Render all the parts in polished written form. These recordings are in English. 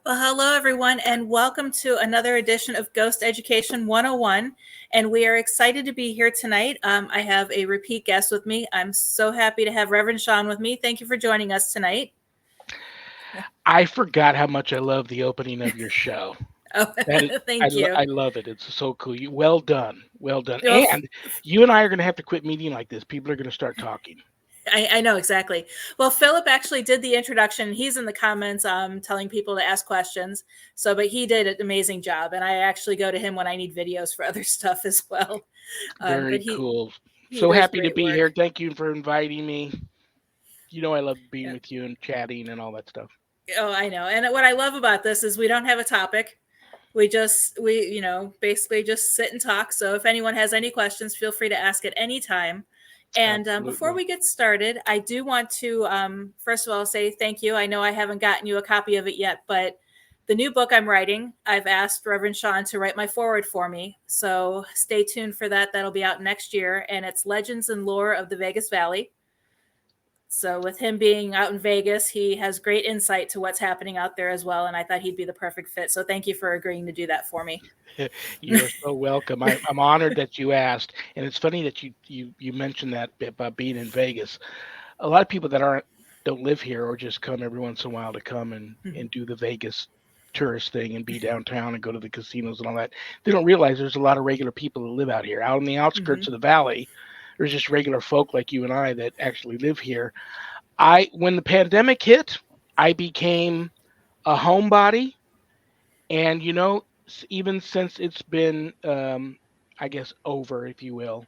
Well, hello, everyone, and welcome to another edition of Ghost Education 101. And we are excited to be here tonight. I have a repeat guest with me. I'm so happy to have Reverend Shawn with me. Thank you for joining us tonight. I forgot how much I love the opening of your show. Oh, That is, thank you. I love it. It's so cool. Well done. Well done. Well, And you and I are going to have to quit meeting like this. People are going to start talking. I know exactly. Well, Philip actually did the introduction. He's in the comments telling people to ask questions. But he did an amazing job. And I actually go to him when I need videos for other stuff as well. But Very cool. he So does happy to great be work. here. Thank you for inviting me. You know I love being Yeah. with you and chatting and all that stuff. Oh, I know. And what I love about this is we don't have a topic. We basically just sit and talk. So if anyone has any questions, feel free to ask at any time. And before Absolutely. we get started, I do want to first of all say thank you. I know I haven't gotten you a copy of it yet, but the new book I'm writing, I've asked Reverend Shawn to write my foreword for me. So stay tuned for that. That'll be out next year, and it's Legends and Lore of the Vegas Valley. So with him being out in Vegas, he has great insight to what's happening out there as well, and I thought he'd be the perfect fit. So thank you for agreeing to do that for me. You're so welcome. I'm honored that you asked. And it's funny that you mentioned that bit about being in Vegas. A lot of people that don't live here or just come every once in a while to come and do the Vegas tourist thing and be downtown and go to the casinos and all that. They don't realize there's a lot of regular people that live out here. Out on the outskirts Mm-hmm. of the valley, there's just regular folk like you and I that actually live here. I When the pandemic hit, I became a homebody, and even since it's been I guess over, if you will,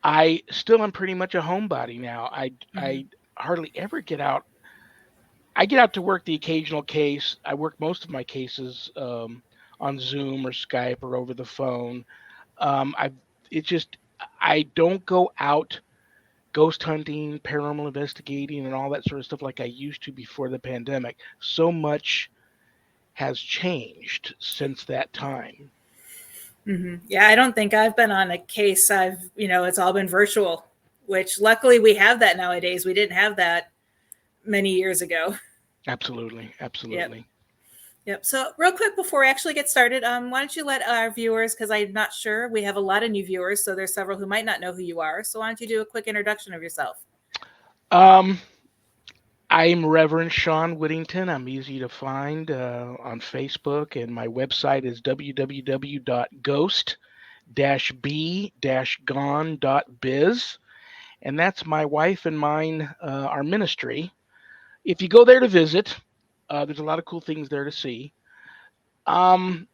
I still am pretty much a homebody now. Mm-hmm. I hardly ever get out. I get out to work the occasional case. I work most of my cases on Zoom or Skype or over the phone. I it just I don't go out ghost hunting, paranormal investigating, and all that sort of stuff like I used to before the pandemic. So much has changed since that time. Mm-hmm. Yeah, I don't think I've been on a case. It's all been virtual, which luckily we have that nowadays. We didn't have that many years ago. Absolutely, Yep. absolutely. Yep. So, real quick before we actually get started, why don't you let our viewers, because I'm not sure, we have a lot of new viewers, so there's several who might not know who you are. So, why don't you do a quick introduction of yourself? Um, I'm Reverend Shawn Whittington. I'm easy to find on Facebook, and my website is www.ghost-b-gone.biz, and that's my wife and mine, our ministry. If you go there to visit, there's a lot of cool things there to see. Um,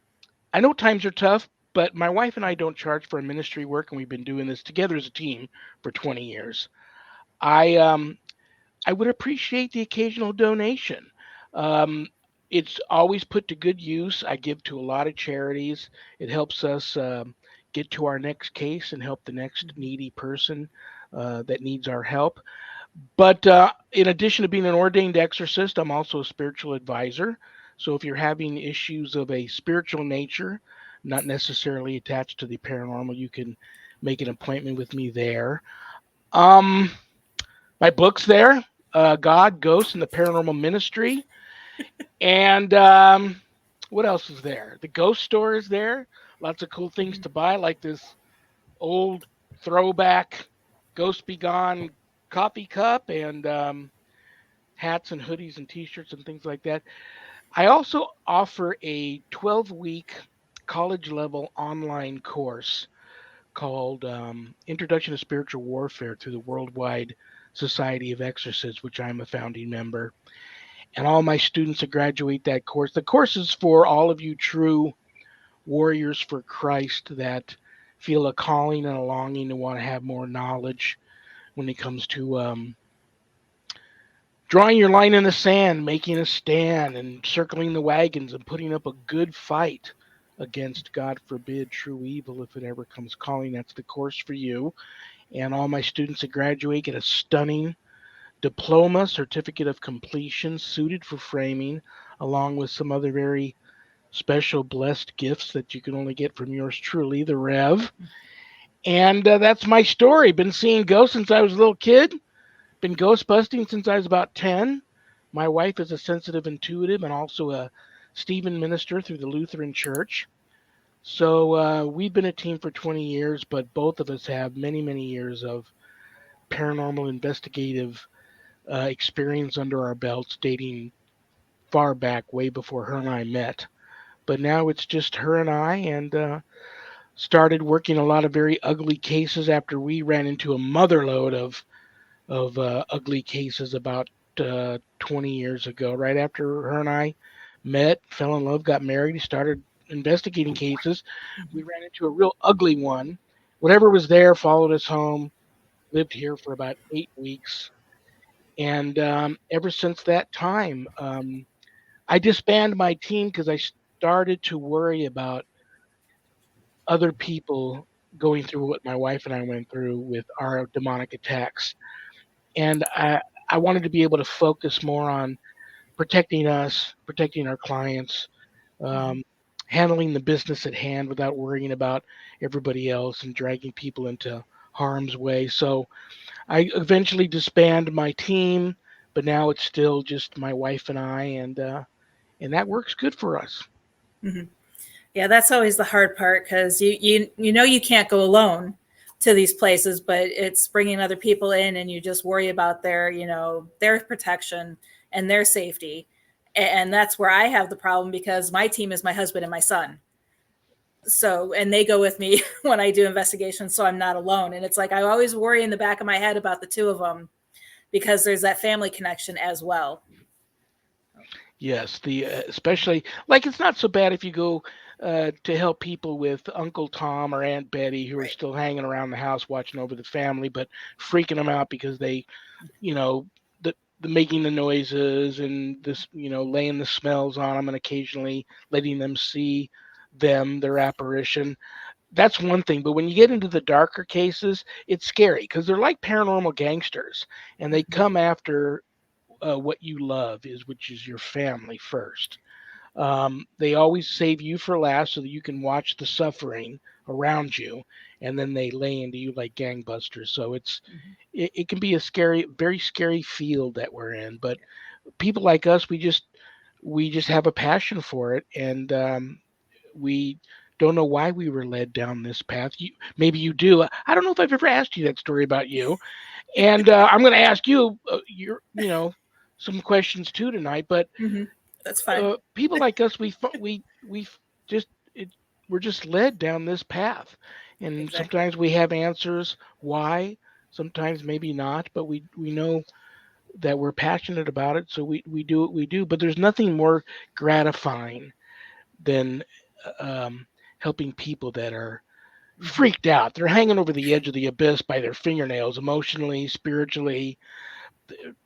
I know times are tough, but my wife and I don't charge for our ministry work, and we've been doing this together as a team for 20 years. I I would appreciate the occasional donation. Um, it's always put to good use. I give to a lot of charities. It helps us get to our next case and help the next needy person that needs our help. But in addition to being an ordained exorcist, I'm also a spiritual advisor. So if you're having issues of a spiritual nature, not necessarily attached to the paranormal, you can make an appointment with me there. Um, my book's there, God, Ghosts, and the Paranormal Ministry. And what else is there? The ghost store is there. Lots of cool things Mm-hmm. to buy, like this old throwback Ghost Be Gone coffee cup and hats and hoodies and t-shirts and things like that. I also offer a 12-week college level online course called Introduction to Spiritual Warfare through the Worldwide Society of Exorcists, which I'm a founding member. And all my students that graduate that course, the course is for all of you true warriors for Christ that feel a calling and a longing to want to have more knowledge when it comes to drawing your line in the sand, making a stand, and circling the wagons and putting up a good fight against, God forbid, true evil if it ever comes calling. That's the course for you. And all my students that graduate get a stunning diploma, certificate of completion, suited for framing, along with some other very special blessed gifts that you can only get from yours truly, the Rev. And that's my story. Been seeing ghosts since I was a little kid. Been ghost busting since I was about 10. My wife is a sensitive intuitive and also a Stephen minister through the Lutheran Church. So we've been a team for 20 years, but both of us have many, many years of paranormal investigative experience under our belts, dating far back, way before her and I met. But now it's just her and I, and started working a lot of very ugly cases after we ran into a motherload of ugly cases about 20 years ago. Right after her and I met, fell in love, got married, he started investigating cases. We ran into a real ugly one. Whatever was there followed us home. Lived here for about 8 weeks, and ever since that time, I disbanded my team because I started to worry about other people going through what my wife and I went through with our demonic attacks. And I wanted to be able to focus more on protecting us, protecting our clients, Mhm. um, handling the business at hand without worrying about everybody else and dragging people into harm's way. So I eventually disbanded my team, but now it's still just my wife and that works good for us. Mhm. Yeah, that's always the hard part because you know you can't go alone to these places, but it's bringing other people in, and you just worry about their their protection and their safety, and that's where I have the problem because my team is my husband and my son. So and they go with me when I do investigations, so I'm not alone. And it's like I always worry in the back of my head about the two of them because there's that family connection as well. Yes, the especially like it's not so bad if you go to help people with Uncle Tom or Aunt Betty who are Right. still hanging around the house watching over the family, but freaking them out because they, you know, the making the noises and this, laying the smells on them and occasionally letting them see their apparition. That's one thing. But when you get into the darker cases, it's scary because they're like paranormal gangsters and they Mm-hmm. come after what you love is which is your family first. They always save you for last so that you can watch the suffering around you, and then they lay into you like gangbusters. So Mm-hmm. it can be a scary, very scary field that we're in. But people like us, we just have a passion for it, and we don't know why we were led down this path. Maybe you do. I don't know if I've ever asked you that story about you, and I'm going to ask you some questions too tonight. But Mm-hmm. That's fine. people like us, we just it, we're just led down this path, and Exactly. sometimes we have answers why, sometimes maybe not, but we know that we're passionate about it, so we do what we do. But there's nothing more gratifying than um, helping people that are Mm-hmm. freaked out. They're hanging over the edge of the abyss by their fingernails, emotionally, spiritually,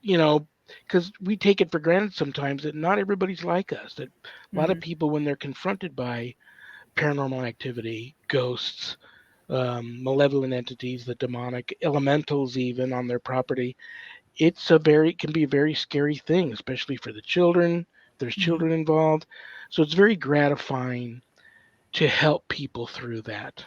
you know, because we take it for granted sometimes that not everybody's like us. That a lot of Mm-hmm. people, when they're confronted by paranormal activity, ghosts, malevolent entities, the demonic elementals, even on their property, it can be a very scary thing, especially for the children. There's Mm-hmm. children involved, so it's very gratifying to help people through that.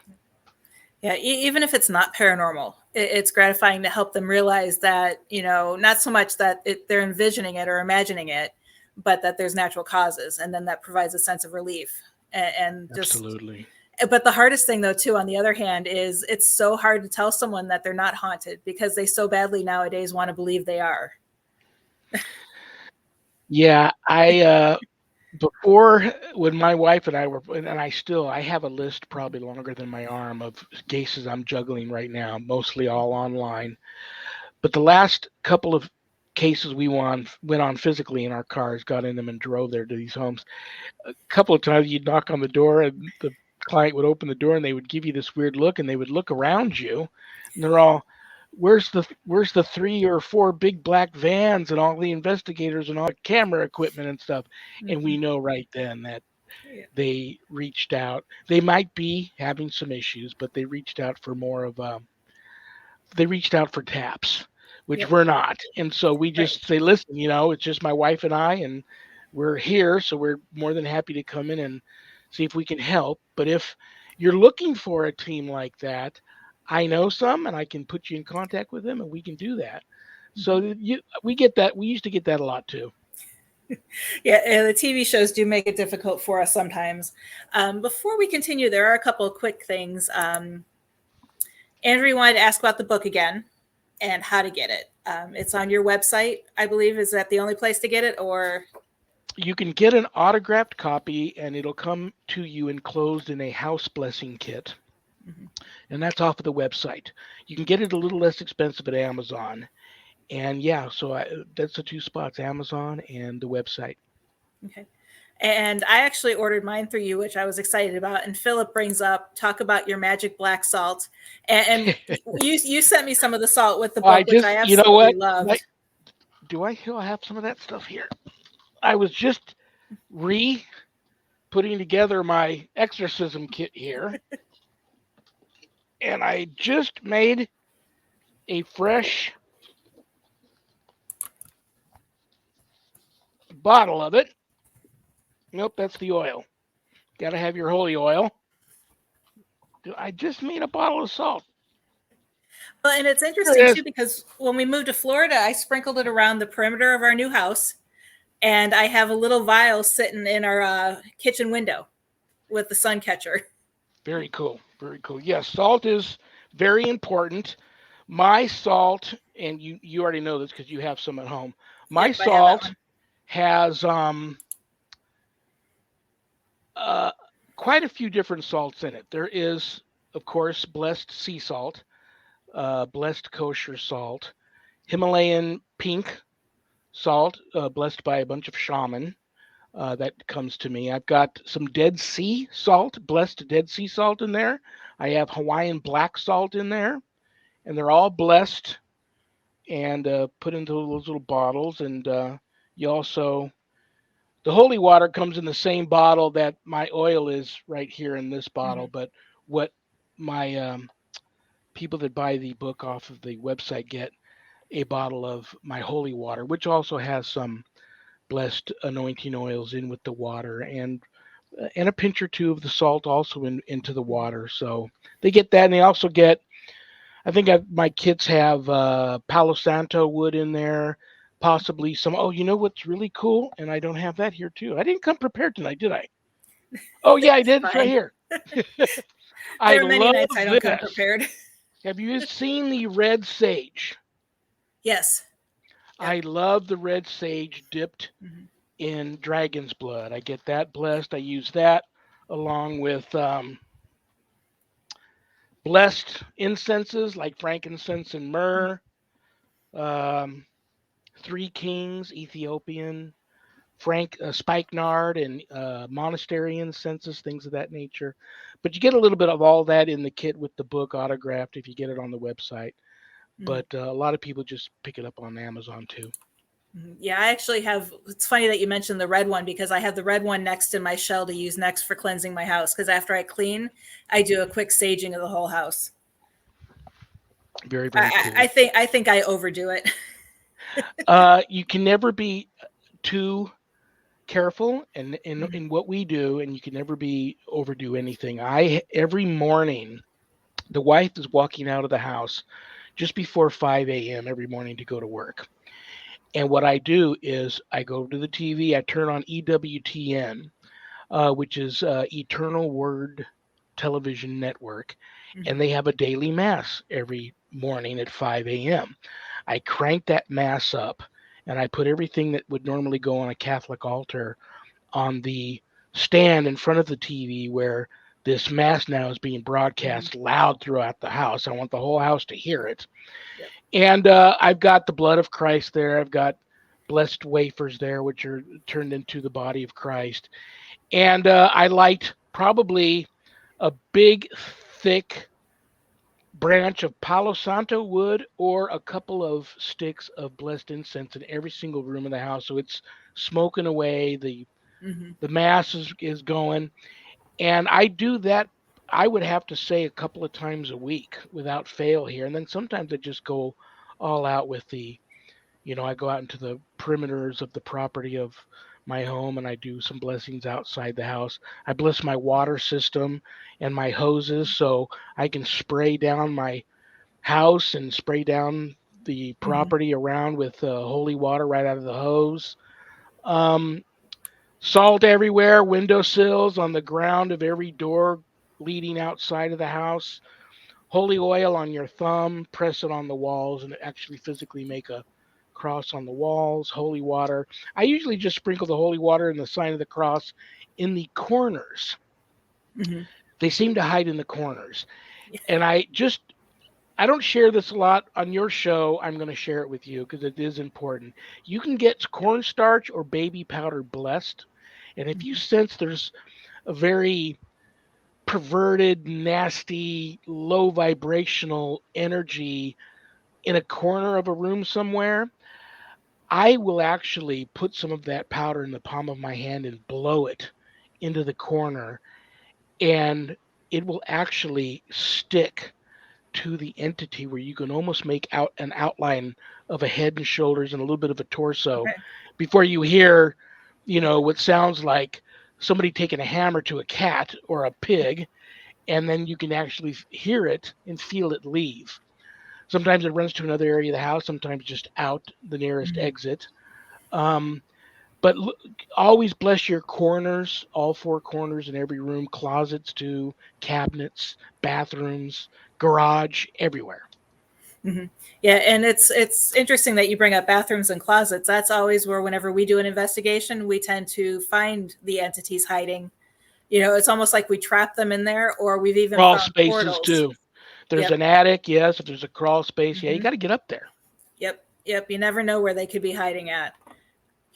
Yeah, even if it's not paranormal, it's gratifying to help them realize that, not so much that they're envisioning it or imagining it, but that there's natural causes. And then that provides a sense of relief. And just, Absolutely. but the hardest thing, though, too, on the other hand, is it's so hard to tell someone that they're not haunted because they so badly nowadays want to believe they are. Yeah, I before when my wife and I were, and I have a list probably longer than my arm of cases I'm juggling right now, mostly all online. But the last couple of cases went on physically in our cars, got in them and drove there to these homes. A couple of times you'd knock on the door and the client would open the door and they would give you this weird look and they would look around you and they're all, where's the three or four big black vans and all the investigators and all the camera equipment and stuff. And Mm-hmm. we know right then that Yeah. they reached out. They might be having some issues, but they reached out for taps, which Yep. we're not. And so we Right. just say, listen, it's just my wife and I, and we're here. So we're more than happy to come in and see if we can help. But if you're looking for a team like that, I know some and I can put you in contact with them and we can do that. Mm-hmm. So we get that. We used to get that a lot too. Yeah, and the TV shows do make it difficult for us sometimes. Before we continue, there are a couple of quick things. Andrew wanted to ask about the book again and how to get it. It's on your website, I believe. Is that the only place to get it, or? You can get an autographed copy, and it'll come to you enclosed in a house blessing kit, Mhm. and that's off of the website. You can get it a little less expensive at Amazon. And yeah, that's the two spots, Amazon and the website. Okay. And I actually ordered mine through you, which I was excited about. And Philip brings up talk about your magic black salt, and you sent me some of the salt with the I book, which just, I you know absolutely what? loved. Do I still have some of that stuff here? I was just re putting together my exorcism kit here, and I just made a fresh bottle of it. Nope, that's the oil. Got to have your holy oil. I just made a bottle of salt. Well, and it's Here interesting it too is. because when we moved to Florida, I sprinkled it around the perimeter of our new house, and I have a little vial sitting in our kitchen window with the sun catcher. Very cool. Very cool. Yes, salt is very important. My salt, and you already know this because you have some at home. My Yep, I have that salt one. has uh, quite a few different salts in it. There is, of course, blessed sea salt, blessed kosher salt, Himalayan pink salt, blessed by a bunch of shaman. That comes to me. I've got some Dead Sea salt, blessed Dead Sea salt in there. I have Hawaiian black salt in there, and they're all blessed and put into those little bottles. And you also, the holy water comes in the same bottle that my oil is right here in this bottle. Mm-hmm. But what my people that buy the book off of the website get a bottle of my holy water, which also has some blessed anointing oils in with the water, and a pinch or two of the salt also into the water. So they get that, and they also get. I think my kids have Palo Santo wood in there, possibly some. Oh, you know what's really cool? And I don't have that here too. I didn't come prepared tonight, did I? Oh yeah, I It's did. It's right fine. here. I There are many love nights I don't come this. prepared. Have you seen the red sage? Yes. Yep. I love the red sage dipped Mm-hmm. in dragon's blood. I get that blessed. I use that along with blessed incenses like frankincense and myrrh, um, three kings, Ethiopian, spikenard, and monastery incenses, things of that nature. But you get a little bit of all that in the kit with the book autographed if you get it on the website. Mm-hmm. But a lot of people just pick it up on Amazon too. Yeah, I actually have. It's funny that you mentioned the red one because I have the red one next in my shell to use next for cleansing my house. Because after I clean, I do a quick saging of the whole house. Very, very I, cool. I think I overdo it. You can never be too careful Mm-hmm. in what we do, and you can never be overdo anything. I every morning the wife is walking out of the house just before 5 a.m. every morning to go to work. And what I do is I go to the TV, I turn on EWTN, which is Eternal Word Television Network, Mm-hmm. and they have a daily mass every morning at 5 a.m. I crank that mass up, and I put everything that would normally go on a Catholic altar on the stand in front of the TV where this mass now is being Mm-hmm. broadcast loud throughout the house. I want the whole house to hear it. Yep. And I've got the blood of Christ there. I've got blessed wafers there, which are turned into the body of Christ. And I light probably a big, thick branch of Palo Santo wood or a couple of sticks of blessed incense in every single room in the house. So it's smoking away. Mm-hmm. The mass is going. And I do that, I would have to say, a couple of times a week without fail here. And then sometimes I just go all out with I go out into the perimeters of the property of my home and I do some blessings outside the house. I bless my water system and my hoses so I can spray down my house and spray down the Mm-hmm. property around with holy water right out of the hose. Um, Salt everywhere, windowsills, on the ground of every door leading outside of the house. Holy oil on your thumb, press it on the walls, and actually physically make a cross on the walls. Holy water. I usually just sprinkle the holy water and the sign of the cross in the corners. Hmm. They seem to hide in the corners. And I don't share this a lot on your show. I'm going to share it with you because it is important. You can get cornstarch or baby powder blessed. And if you sense there's a very perverted, nasty, low vibrational energy in a corner of a room somewhere, I will actually put some of that powder in the palm of my hand and blow it into the corner, and it will actually stick to the entity where you can almost make out an outline of a head and shoulders and a little bit of a torso Okay. before you hear, what sounds like somebody taking a hammer to a cat or a pig, and then you can actually hear it and feel it leave. Sometimes it runs to another area of the house, sometimes just out the nearest Hmm. exit. Um, but always bless your corners, all four corners in every room, closets too, cabinets, bathrooms, garage, everywhere. Hmm. Yeah, and it's interesting that you bring up bathrooms and closets. That's always where, whenever we do an investigation, we tend to find the entities hiding. It's almost like we trap them in there, or we've even Crawl found spaces portals. too. There's Yep. an attic, yes. If there's a crawl space, yeah, you Hmm. got to get up there. Yep. Yep. You never know where they could be hiding at.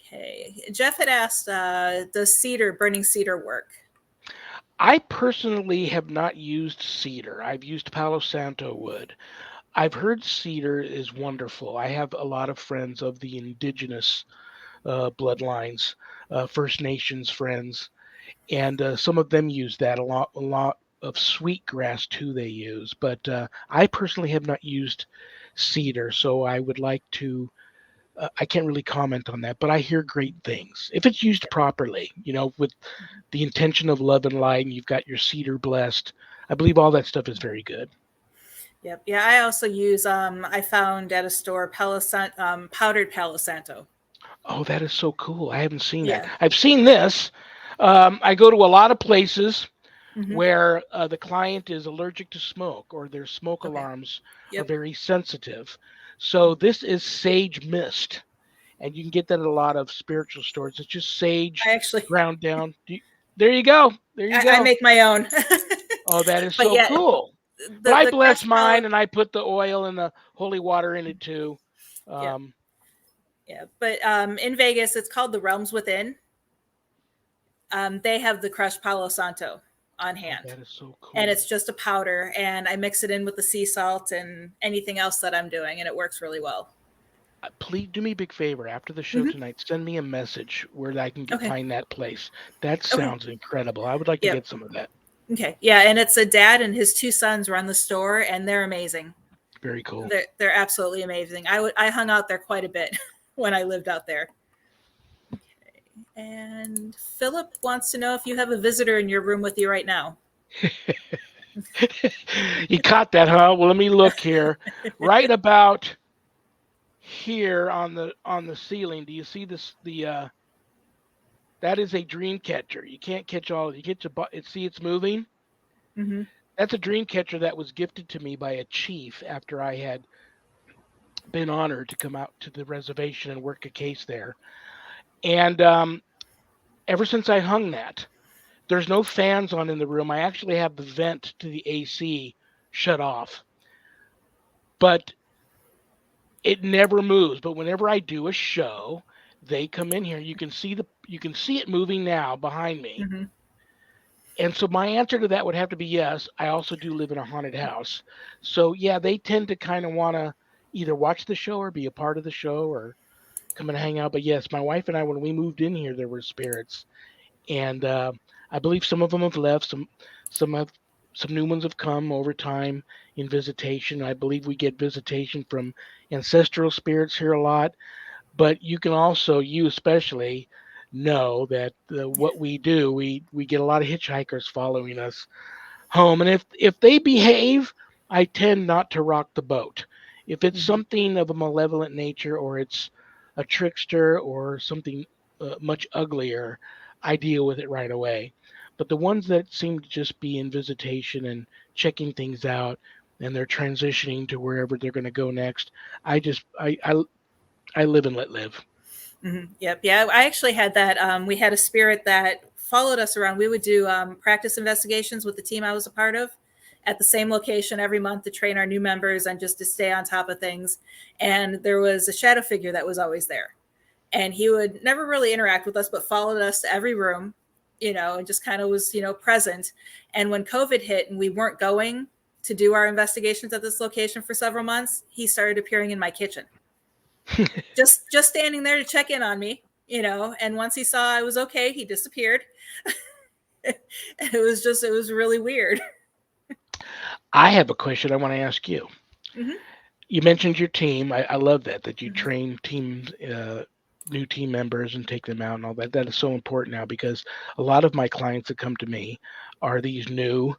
Okay. Jeff had asked, does burning cedar work? I personally have not used cedar. I've used Palo Santo wood. I've heard cedar is wonderful. I have a lot of friends of the indigenous bloodlines, First Nations friends, and some of them use that a lot. A lot of sweet grass too they use, but I personally have not used cedar, so I would like to. I can't really comment on that, but I hear great things if it's used properly. With the intention of love and light, and you've got your cedar blessed. I believe all that stuff is very good. Yep. Yeah. I also use, I found at a store, powdered Palo Santo. Oh, that is so cool. I haven't seen that. Yeah. I've seen this. I go to a lot of places Hmm. where the client is allergic to smoke or their smoke Okay. alarms are Yep. very sensitive. So this is sage mist, and you can get that at a lot of spiritual stores. It's just sage I actually, ground down. There you go. There you I go. make my own. Oh, that is But so yeah, cool. But I the bless crushed mine Palo. and I put the oil and the holy water in it too. Yep. Um, Yeah. But in Vegas, it's called the Realms Within. They have the crushed Palo Santo on oh, hand. that is so And cool. it's just a powder, and I mix it in with the sea salt and anything else that I'm doing, and it works really well. Please do me a big favor after the show Hmm. tonight. Send me a message where I can Okay. find that place. That Okay. sounds incredible. I would like to Yep. get some of that. Okay. Yeah, and it's a dad and his two sons run the store, and they're amazing. Very cool. They're absolutely amazing. I hung out there quite a bit when I lived out there. And Philip wants to know if you have a visitor in your room with you right now. You caught that, huh? Well, let me look here. Right about here on the ceiling. Do you see this? The that is a dream catcher. You can't catch all. You get to see it's moving. Hmm. That's a dream catcher that was gifted to me by a chief after I had been honored to come out to the reservation and work a case there. And ever since I hung that, there's no fans on in the room. I actually have the vent to the AC shut off, but it never moves. But whenever I do a show, they come in here. You can see it moving now behind me. Hmm. And so my answer to that would have to be yes. I also do live in a haunted house. So yeah, they tend to kind of want to either watch the show or be a part of the show or come and hang out. But yes, my wife and I, when we moved in here, there were spirits, and I believe some of them have left. Some have some new ones have come over time in visitation. I believe we get visitation from ancestral spirits here a lot, but you can also, you especially, know that what we do, we get a lot of hitchhikers following us home, and if they behave, I tend not to rock the boat. If it's Hmm. something of a malevolent nature or it's a trickster or something much uglier, I deal with it right away. But the ones that seem to just be in visitation and checking things out, and they're transitioning to wherever they're going to go next, I just I live and let live. Yep. Yeah. I actually had that. We had a spirit that followed us around. We would do practice investigations with the team I was a part of at the same location every month to train our new members and just to stay on top of things. And there was a shadow figure that was always there. And he would never really interact with us, but followed us to every room, and just kind of was, present. And when COVID hit and we weren't going to do our investigations at this location for several months, he started appearing in my kitchen, just standing there to check in on me, and once he saw I was okay, he disappeared. It was really weird. I have a question I want to ask you. Mm-hmm. You mentioned your team. I love that you Mm-hmm. train teams, new team members, and take them out and all that. That is so important now because a lot of my clients that come to me are these new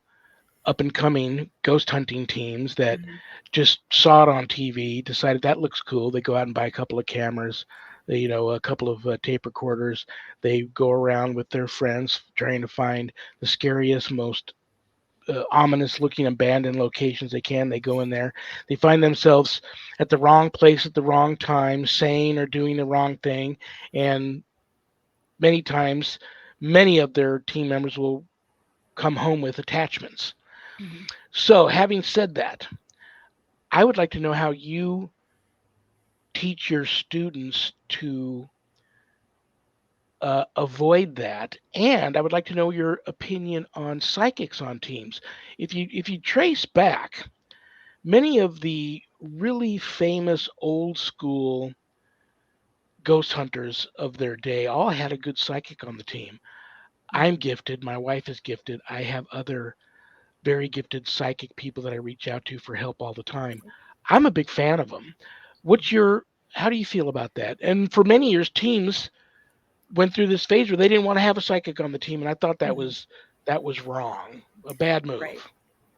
up and coming ghost hunting teams that Mm-hmm. just saw it on TV, decided that looks cool. They go out and buy a couple of cameras, a couple of tape recorders. They go around with their friends trying to find the scariest, most ominous looking abandoned locations they can. They go in there. They find themselves at the wrong place at the wrong time, saying or doing the wrong thing. And many times, many of their team members will come home with attachments. Mm-hmm. So, having said that, I would like to know how you teach your students to avoid that, and I would like to know your opinion on psychics on teams. If you trace back, many of the really famous old school ghost hunters of their day all had a good psychic on the team. I'm Mm-hmm. gifted, my wife is gifted. I have other very gifted psychic people that I reach out to for help all the time. I'm a big fan of them. What's your How do you feel about that? And for many years teams went through this phase where they didn't want to have a psychic on the team, and I thought Mm-hmm. that was wrong, a bad Right. move.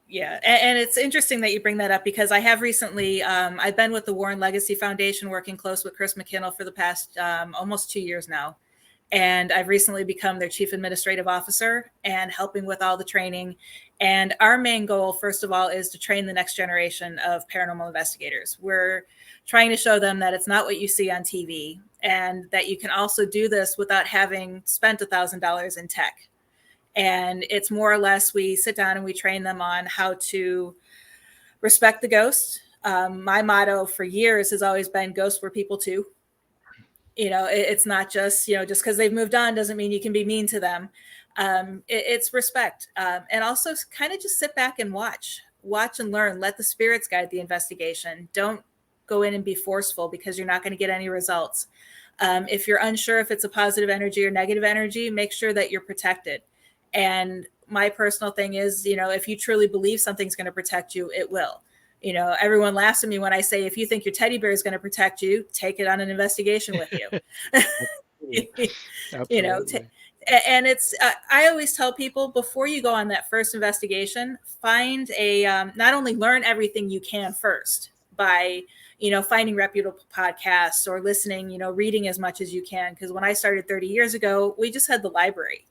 Yeah, and it's interesting that you bring that up because I have recently, I've been with the Warren Legacy Foundation working close with Chris McKinnell for the past almost 2 years now. And I've recently become their chief administrative officer and helping with all the training. And our main goal, first of all, is to train the next generation of paranormal investigators. We're trying to show them that it's not what you see on TV and that you can also do this without having spent $1,000 in tech. And it's more or less we sit down and we train them on how to respect the ghost. My motto for years has always been ghosts were people too. It's not just, just because they've moved on doesn't mean you can be mean to them. It's respect. And also kind of just sit back and watch and learn, let the spirits guide the investigation. Don't go in and be forceful because you're not going to get any results. If you're unsure if it's a positive energy or negative energy, make sure that you're protected. And my personal thing is, if you truly believe something's going to protect you, it will. Everyone laughs at me when I say, if you think your teddy bear is going to protect you, take it on an investigation with you. Absolutely. you know, t- Absolutely. and it's, I always tell people before you go on that first investigation, find not only learn everything you can first by, finding reputable podcasts or listening, reading as much as you can. Because when I started 30 years ago, we just had the library.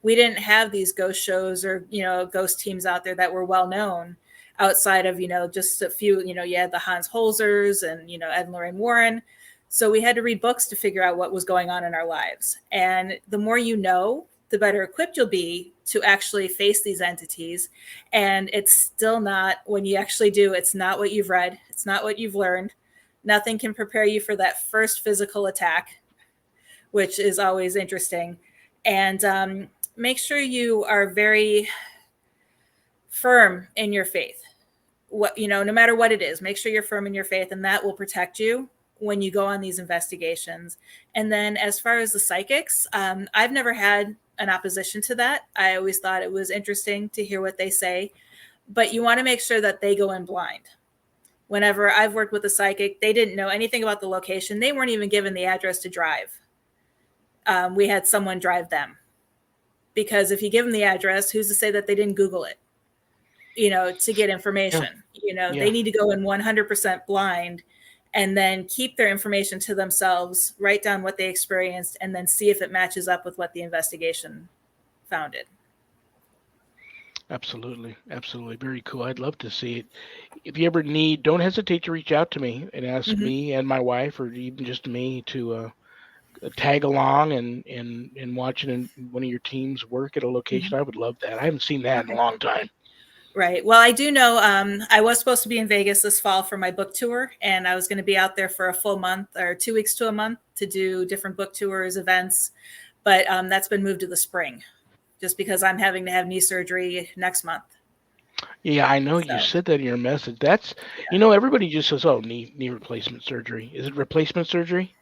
We didn't have these ghost shows or ghost teams out there that were well known outside of just a few. You had the Hans Holzers and Ed and Lorraine Warren. So we had to read books to figure out what was going on in our lives. And the more the better equipped you'll be to actually face these entities. And it's still not, when you actually do, it's not what you've read, it's not what you've learned. Nothing can prepare you for that first physical attack, which is always interesting. And make sure you are very firm in your faith. No matter what it is, make sure you're firm in your faith, and that will protect you when you go on these investigations. And then, as far as the psychics, I've never had an opposition to that. I always thought it was interesting to hear what they say, but you want to make sure that they go in blind. Whenever I've worked with a psychic, they didn't know anything about the location. They weren't even given the address to drive. We had someone drive them, because if you give them the address, who's to say that they didn't Google it, to get Yeah. information? They Yeah. need to go in 100% blind and then keep their information to themselves, write down what they experienced, and then see if it matches up with what the investigation found it. Absolutely, absolutely, very cool. I'd love to see it. If you ever need, don't hesitate to reach out to me and ask Mm-hmm. me and my wife, or even just me, to tag along and watching one of your teams work at a Mm-hmm. location. I would love that. I haven't seen that in a Okay. long time. Right. Well, I do know I was supposed to be in Vegas this fall for my book tour, and I was going to be out there for a full month or 2 weeks to a month to do different book tours, events. But that's been moved to the spring just because I'm having to have knee surgery next month. Yeah, I know you So, said that in your message. That's, yeah. everybody just says, "Oh, knee replacement surgery." Is it replacement surgery?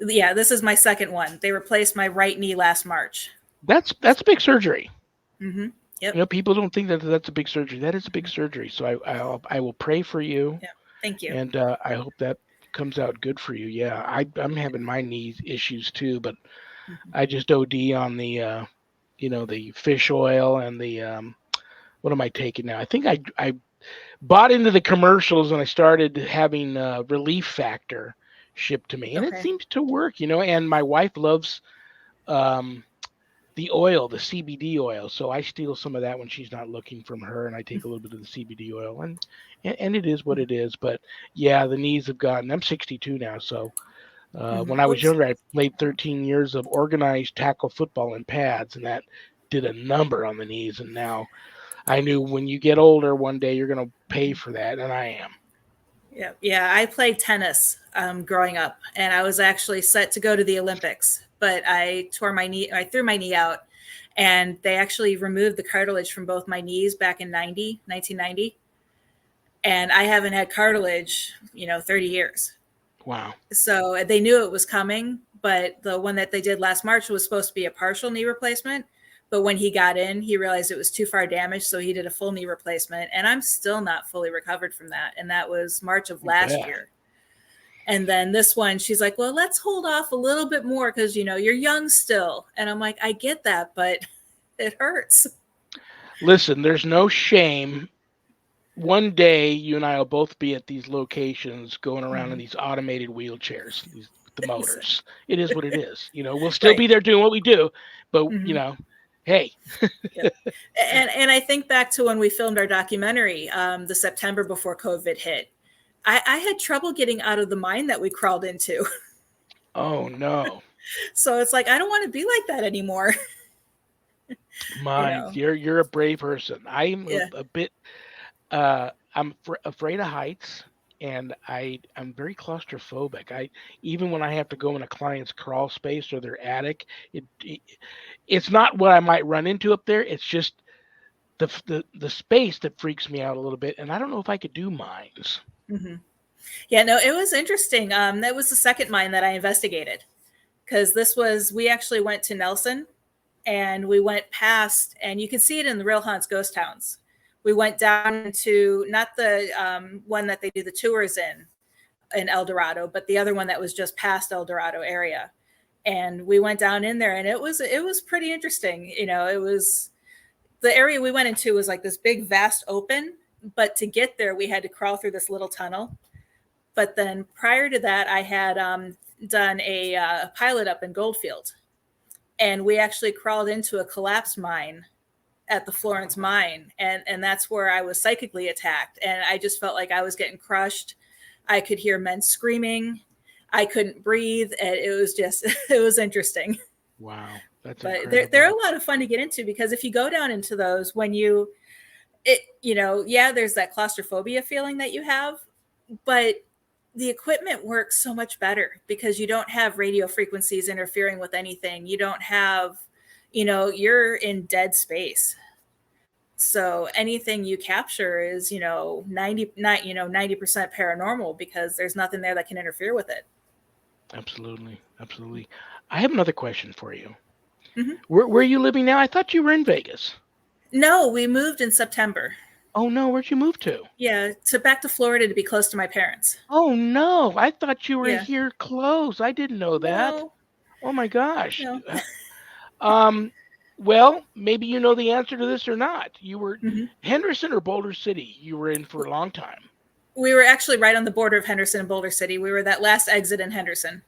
Yeah, this is my second one. They replaced my right knee last March. That's big surgery. Mm-hmm. Yep. People don't think that that's a big surgery. That is a big surgery. So I will pray for you, Yep. Thank you. and I hope that comes out good for you. Yeah, I'm having my knee issues too, but Mm-hmm. I just OD on the the fish oil and the what am I taking now? I think I bought into the commercials and I started having Relief Factor shipped to me, and it Okay. seems to work. And my wife loves um, the oil, the CBD oil. So I steal some of that when she's not looking from her, and I take a little bit of the CBD oil, and it is what it is. But yeah, the knees have gotten. I'm 62 now, so Mm-hmm. when I was Oops. younger, I played 13 years of organized tackle football in pads, and that did a number on the knees. And now I knew when you get older, one day you're going to pay for that, and I am. Yeah, yeah. I played tennis growing up, and I was actually set to go to the Olympics, but I tore my knee. I threw my knee out, and they actually removed the cartilage from both my knees back in 1990, and I haven't had cartilage, 30 years. Wow. So they knew it was coming, but the one that they did last March was supposed to be a partial knee replacement. But when he got in, he realized it was too far damaged, so he did a full knee replacement. And I'm still not fully recovered from that. And that was March of I last bet. year. And then this one, she's like, well, let's hold off a little bit more because, you're young still. And I'm like, I get that, but it hurts. Listen, there's no shame. One day, you and I will both be at these locations going around in Mm-hmm. these automated wheelchairs, these with the motors. It is what it is. We'll still Right. be there doing what we do, but Mm-hmm. hey, Yep. And I think back to when we filmed our documentary, the September before COVID hit. I had trouble getting out of the mine that we crawled into. oh no, So it's like I don't want to be like that anymore. you my, know. you're a brave person. I'm Yeah. a bit. I'm afraid of heights, and I'm very claustrophobic. Even when I have to go in a client's crawl space or their attic, it it's not what I might run into up there. It's just the space that freaks me out a little bit, and I don't know if I could do mines. Hmm. Yeah. No, it was interesting. That was the second mine that I investigated because we actually went to Nelson and we went past, and you can see it in the Real Haunts Ghost Towns. We went down to not the one that they do the tours in El Dorado, but the other one that was just past El Dorado area. And we went down in there, and it was pretty interesting. It was the area we went into was like this big, vast open, but to get there, we had to crawl through this little tunnel. But then prior to that, I had done a pilot up in Goldfield, and we actually crawled into a collapsed mine at the Florence mine, and that's where I was psychically attacked, and I just felt like I was getting crushed. I could hear men screaming. I couldn't breathe, and it was just it was interesting. Wow, that's But they're incredible. a lot of fun to get into because if you go down into those when yeah, there's that claustrophobia feeling that you have, but the equipment works so much better because you don't have radio frequencies interfering with anything. You don't have, you're in dead space. So anything you capture is, 90% paranormal because there's nothing there that can interfere with it. Absolutely, absolutely. I have another question for you. Hmm. Where are you living now? I thought you were in Vegas. No, we moved in September. Oh no, where'd you move to? Yeah, to back to Florida to be close to my parents. Oh no, I thought you were Yeah. here close. I didn't know that. No, Oh my gosh. no. Um, well, maybe you know the answer to this or not. You were Hmm. Henderson or Boulder City. You were in for a long time. We were actually right on the border of Henderson and Boulder City. We were that last exit in Henderson.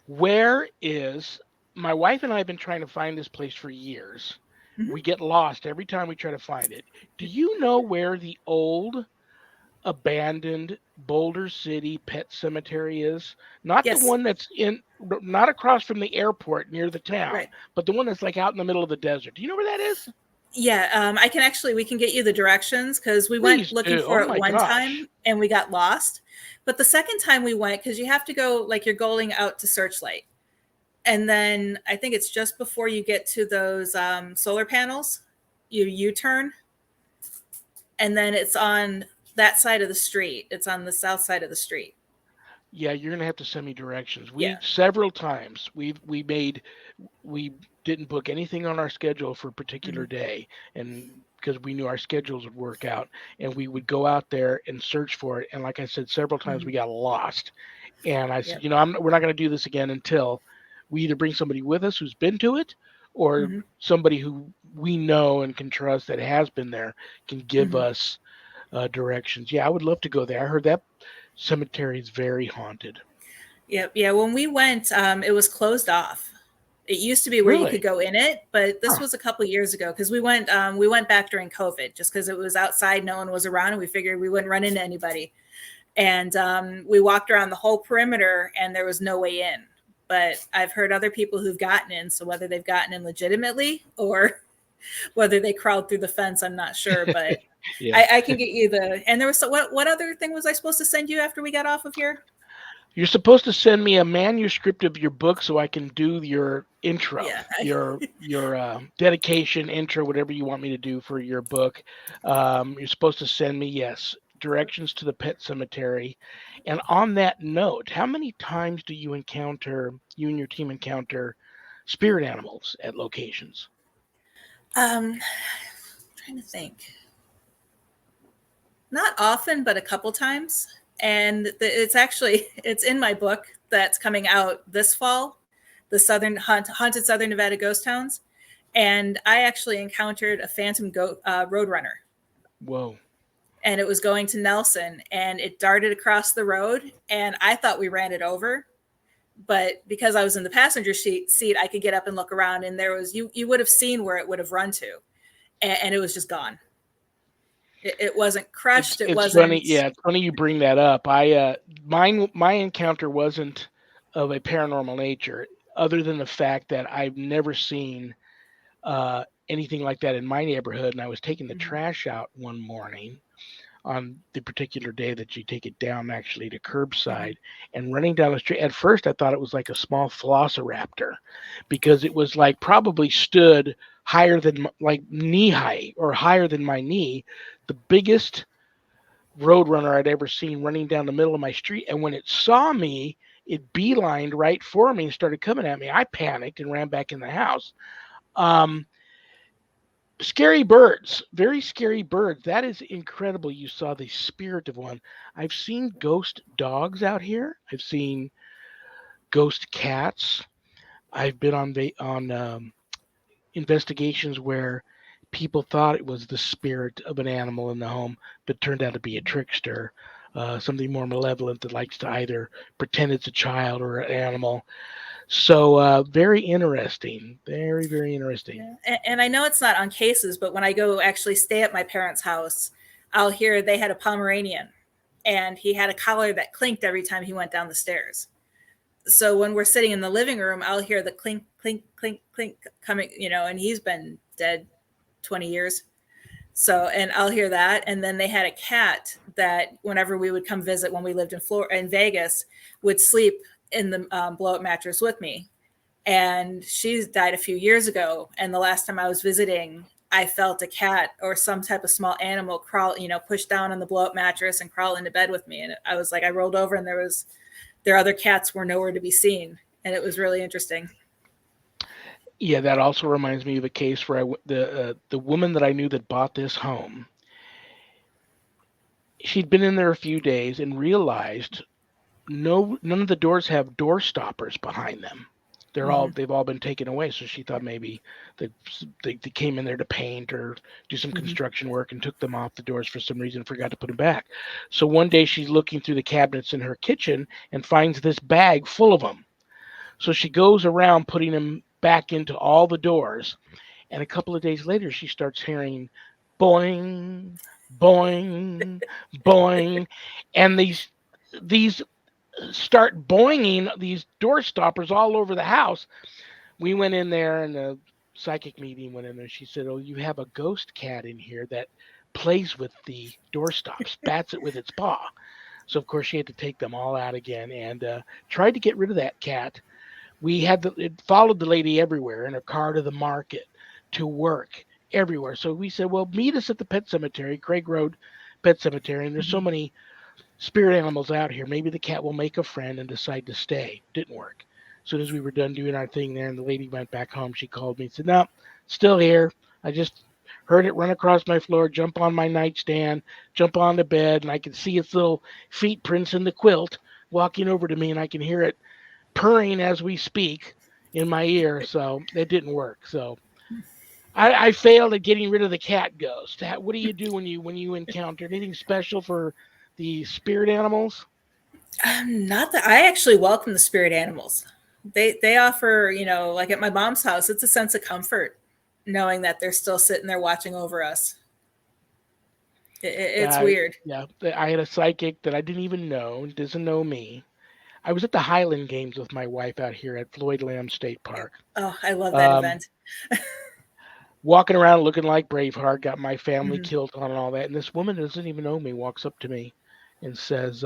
Where is My wife and I have been trying to find this place for years. Mm-hmm. We get lost every time we try to find it. Do you know where the old abandoned Boulder City Pet Cemetery is? Not the Yes, one that's not across from the airport near the town, right. but the one that's like out in the middle of the desert. Do you know where that is? Yeah, I can actually, we can get you the directions because we went Please looking do. Oh for it my one gosh. time and we got lost. But the second time we went, because you have to go, like you're going out to Searchlight. And then I think it's just before you get to those solar panels, you U-turn, and then it's on that side of the street. It's on the south side of the street. Yeah, you're gonna have to send me directions. Yeah. We several times we didn't book anything on our schedule for a Mm-hmm. particular day, and because we knew our schedules would work out, and we would go out there and search for it. And like I said, several times Mm-hmm. we got lost. And I said, Yep. we're not going to do this again until we either bring somebody with us who's been to it, or Mm-hmm. somebody who we know and can trust that has been there can give Mm-hmm. us directions. Yeah, I would love to go there. I heard that cemetery is very haunted. Yep. Yeah. When we went, it was closed off. It used to be where you could Really? go in it, but this Huh. was a couple years ago because we went back during COVID just because it was outside, no one was around, and we figured we wouldn't run into anybody. And we walked around the whole perimeter, and there was no way in. But I've heard other people who've gotten in, so whether they've gotten in legitimately or whether they crawled through the fence, I'm not sure. But Yeah. I can get you the. And there was what other thing was I supposed to send you after we got off of here? You're supposed to send me a manuscript of your book so I can do your intro, Yeah. your dedication intro, whatever you want me to do for your book. You're supposed to send me, yes, directions to the pet cemetery. And on that note, how many times do you and your team encounter spirit animals at locations? Trying to think. Not often, but a couple times. And it's actually it's in my book that's coming out this fall, the haunted Southern Nevada ghost towns. And I actually encountered a phantom roadrunner, Whoa. and it was going to Nelson, and it darted across the road, and I thought we ran it over. But because I was in the passenger seat, I could get up and look around, and there was you would have seen where it would have run to, and it was just gone. It wasn't crushed. It It's funny, wasn't. yeah, it's funny you bring that up. My encounter wasn't of a paranormal nature, other than the fact that I've never seen anything like that in my neighborhood. And I was taking the Mhm. trash out one morning on the particular day that you take it down actually to Mhm. curbside, and running down the street. At first, I thought it was like a small velociraptor because it was like probably stood higher than like knee height or higher than my knee, the biggest roadrunner I'd ever seen running down the middle of my street. And when it saw me, it beelined right for me and started coming at me. I panicked and ran back in the house. Um, Scary birds, very scary birds. That is incredible. You saw the spirit of one. I've seen ghost dogs out here. I've seen ghost cats. I've been on investigations where people thought it was the spirit of an animal in the home, but turned out to be a trickster, something more malevolent that likes to either pretend it's a child or an animal. So very interesting, very very interesting. Yeah. And I know it's not on cases, but when I go actually stay at my parents' house, I'll hear they had a Pomeranian, and he had a collar that clinked every time he went down the stairs. So when we're sitting in the living room, I'll hear the clink, clink, clink, clink coming, and he's been dead 20 years. So, and I'll hear that. And then they had a cat that whenever we would come visit when we lived in Vegas, would sleep in the blow up mattress with me. And she died a few years ago. And the last time I was visiting, I felt a cat or some type of small animal crawl, push down on the blow up mattress and crawl into bed with me. And I was like, I rolled over, and their other cats were nowhere to be seen. And it was really interesting. Yeah, that also reminds me of a case where the woman that I knew that bought this home, she'd been in there a few days and realized none of the doors have door stoppers behind them. Hmm. they've all been taken away. So she thought maybe that they came in there to paint or do some Hmm. construction work and took them off the doors for some reason, forgot to put them back. So one day she's looking through the cabinets in her kitchen and finds this bag full of them. So she goes around putting them back into all the doors. And a couple of days later, she starts hearing boing, boing, boing, and these start boinging these door stoppers all over the house. We went in there, and the psychic medium went in there. She said, "Oh, you have a ghost cat in here that plays with the door stops, bats it with its paw." So of course she had to take them all out again and tried to get rid of that cat. We had it followed the lady everywhere in her car to the market, to work, everywhere. So we said, well, meet us at the pet cemetery, Craig Road Pet Cemetery. And there's so Hmm. many spirit animals out here. Maybe the cat will make a friend and decide to stay. Didn't work. As soon as we were done doing our thing there and the lady went back home, she called me and said, no, still here. I just heard it run across my floor, jump on my nightstand, jump on the bed, and I can see its little feet prints in the quilt walking over to me, and I can hear it purring as we speak in my ear. So it didn't work. So I failed at getting rid of the cat ghost. What do you do when you encounter anything special for the spirit animals? Not that I actually welcome the spirit animals. They offer, like at my mom's house, it's a sense of comfort knowing that they're still sitting there watching over us. It's Yeah, weird. yeah. I had a psychic that I didn't even know, doesn't know me. I was at the Highland Games with my wife out here at Floyd Lamb State Park. Oh, I love that Um, event. Walking around looking like Braveheart, got my family Hmm. kilt on and all that. And this woman doesn't even know me walks up to me and says,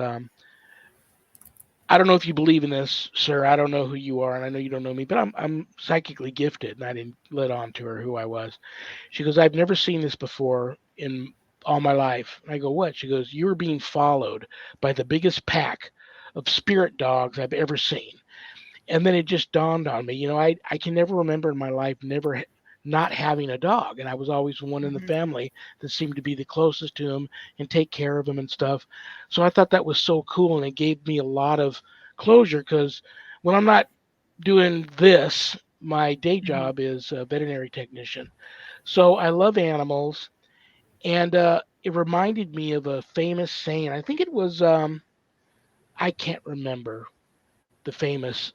I don't know if you believe in this, sir. I don't know who you are, and I know you don't know me, but I'm psychically gifted, and I didn't let on to her who I was. She goes, I've never seen this before in all my life. And I go, what? She goes, you are being followed by the biggest pack of spirit dogs I've ever seen. And then it just dawned on me, I can never remember in my life not having a dog, and I was always one in the Hmm. family that seemed to be the closest to him and take care of him and stuff. So I thought that was so cool, and it gave me a lot of closure because when I'm not doing this, my day Hmm. job is a veterinary technician. So I love animals, and it reminded me of a famous saying. I think it was I can't remember the famous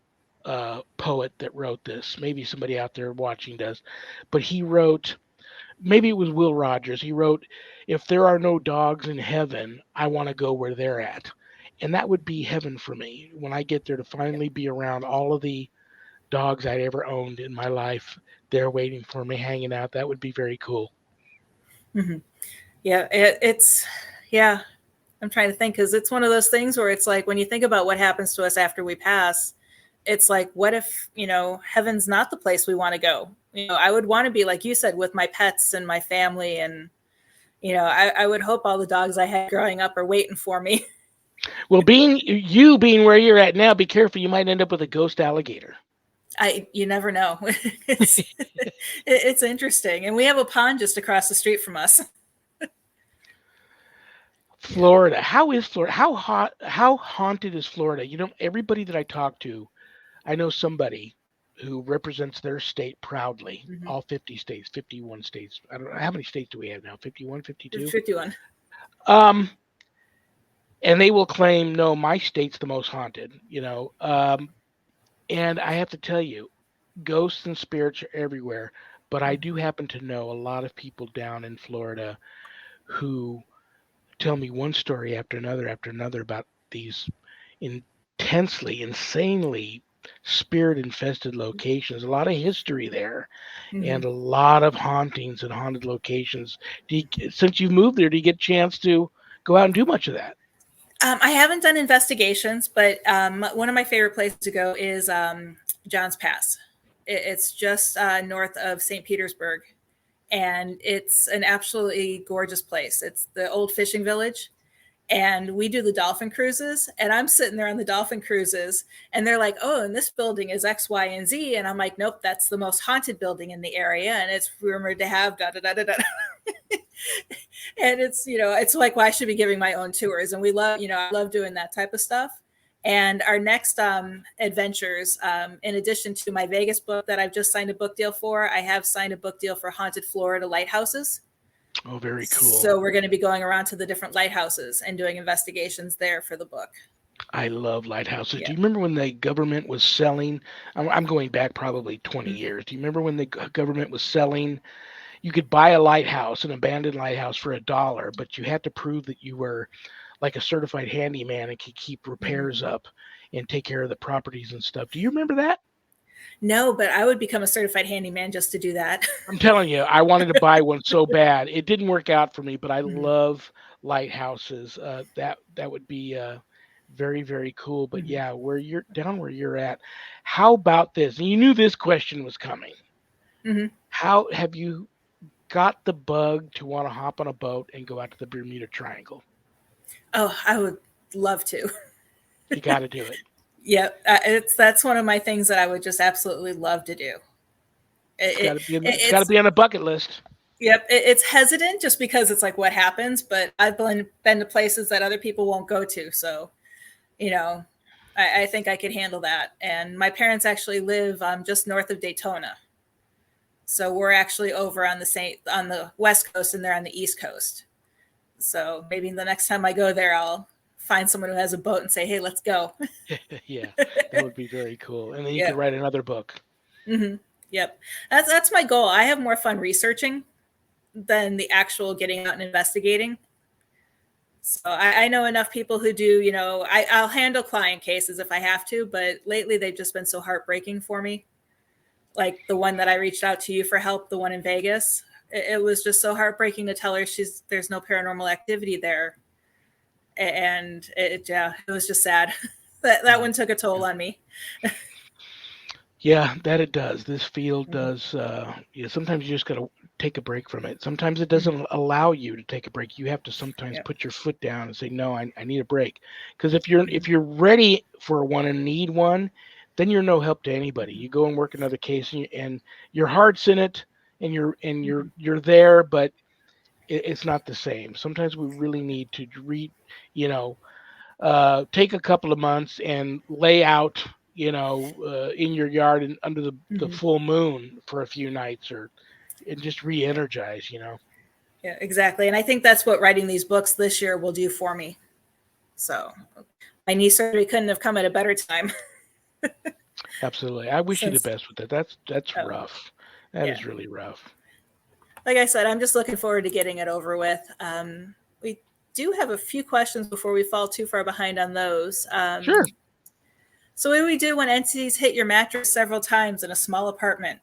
poet that wrote this. Maybe somebody out there watching does, but he wrote. Maybe it was Will Rogers. He wrote, "If there are no dogs in heaven, I want to go where they're at," and that would be heaven for me when I get there to finally be around all of the dogs I'd ever owned in my life. They're waiting for me, hanging out. That would be very cool. Hmm. Yeah, it's yeah. I'm trying to think because it's one of those things where it's like when you think about what happens to us after we pass, it's like, what if, heaven's not the place we want to go? I would want to be, like you said, with my pets and my family. And, I would hope all the dogs I had growing up are waiting for me. Well, being where you're at now, be careful. You might end up with a ghost alligator. You never know. It's interesting. And we have a pond just across the street from us. Florida. How is Florida? How haunted is Florida? Everybody that I talk to, I know somebody who represents their state proudly. Hmm. All 50 states, 51 states. I don't know how many states do we have now? 51, 52. 51. Um and they will claim, no, my state's the most haunted, and I have to tell you, ghosts and spirits are everywhere, but I do happen to know a lot of people down in Florida who tell me one story after another about these intensely, insanely spirit infested locations. A lot of history there, Hmm. and a lot of hauntings and haunted locations. Since you've moved there, do you get a chance to go out and do much of that? I haven't done investigations, but one of my favorite places to go is John's Pass. It's just north of St. Petersburg, and it's an absolutely gorgeous place. It's the old fishing village, and we do the dolphin cruises, and I'm sitting there on the dolphin cruises, and they're like, oh, and this building is X, Y, and Z, and I'm like, nope, that's the most haunted building in the area, and it's rumored to have da da da da da. And it's like, well, I should be giving my own tours, and we love, I love doing that type of stuff. And our next adventures, in addition to my Vegas book that I've just signed a book deal for, I have signed a book deal for Haunted Florida Lighthouses. Oh, very cool. So we're going to be going around to the different lighthouses and doing investigations there for the book. I love lighthouses. Do Yeah. you remember when the government was selling? I'm going back probably 20 Mm-hmm. years. Do you remember when the government was selling? You could buy a lighthouse, an abandoned lighthouse, for $1, but you had to prove that you were like a certified handyman and could keep Mm-hmm. repairs up and take care of the properties and stuff. Do you remember that? No, but I would become a certified handyman just to do that. I'm telling you, I wanted to buy one so bad. It didn't work out for me, but I Mm-hmm. love lighthouses. That would be very, very cool. But Mm-hmm. yeah, where you're at, how about this? And you knew this question was coming. Mm-hmm. How have you got the bug to want to hop on a boat and go out to the Bermuda Triangle? Oh, I would love to. You got to do it. Yeah, that's one of my things that I would just absolutely love to do. It's got It, to be in, it it's got to it's be on a bucket list. Yep, it's hesitant just because it's like what happens, but I've been to places that other people won't go to, so you know, I think I could handle that. And my parents actually live just north of Daytona, so we're actually over on the west coast, and they're on the east coast. So maybe the next time I go there, I'll find someone who has a boat and say, "Hey, let's go." Yeah, that would be very cool. And then you could Yep. write another book. Mm-hmm. Yep. That's my goal. I have more fun researching than the actual getting out and investigating. So I know enough people who do, I'll handle client cases if I have to, but lately they've just been so heartbreaking for me. Like the one that I reached out to you for help, the one in Vegas. It was just so heartbreaking to tell her there's no paranormal activity there. And yeah, it was just sad. That Yeah. one took a toll on me. Yeah, that it does. This field Mm-hmm. does. Sometimes you just got to take a break from it. Sometimes it Mm-hmm. doesn't allow you to take a break. You have to sometimes Yep. put your foot down and say, "No, I need a break." Because if you're Mm-hmm. if you're ready for one and need one, then you're no help to anybody. You go and work another case, and your heart's in it, and Mm-hmm. you're there, but it's not the same. Sometimes we really need to you know, take a couple of months and lay out, in your yard and under the Mm-hmm. full moon for a few nights, or and just Yeah. re-energize. Yeah, exactly. And I think that's what writing these books this year will do for me. So my knee surgery couldn't have come at a better time. Absolutely. I wish you the Since best with that. That's oh rough. That yeah, is really rough. like I said, I'm just looking forward to getting it over with. We do have a few questions before we fall too far behind on those. Sure. So what do we do when entities hit your mattress several times in a small apartment?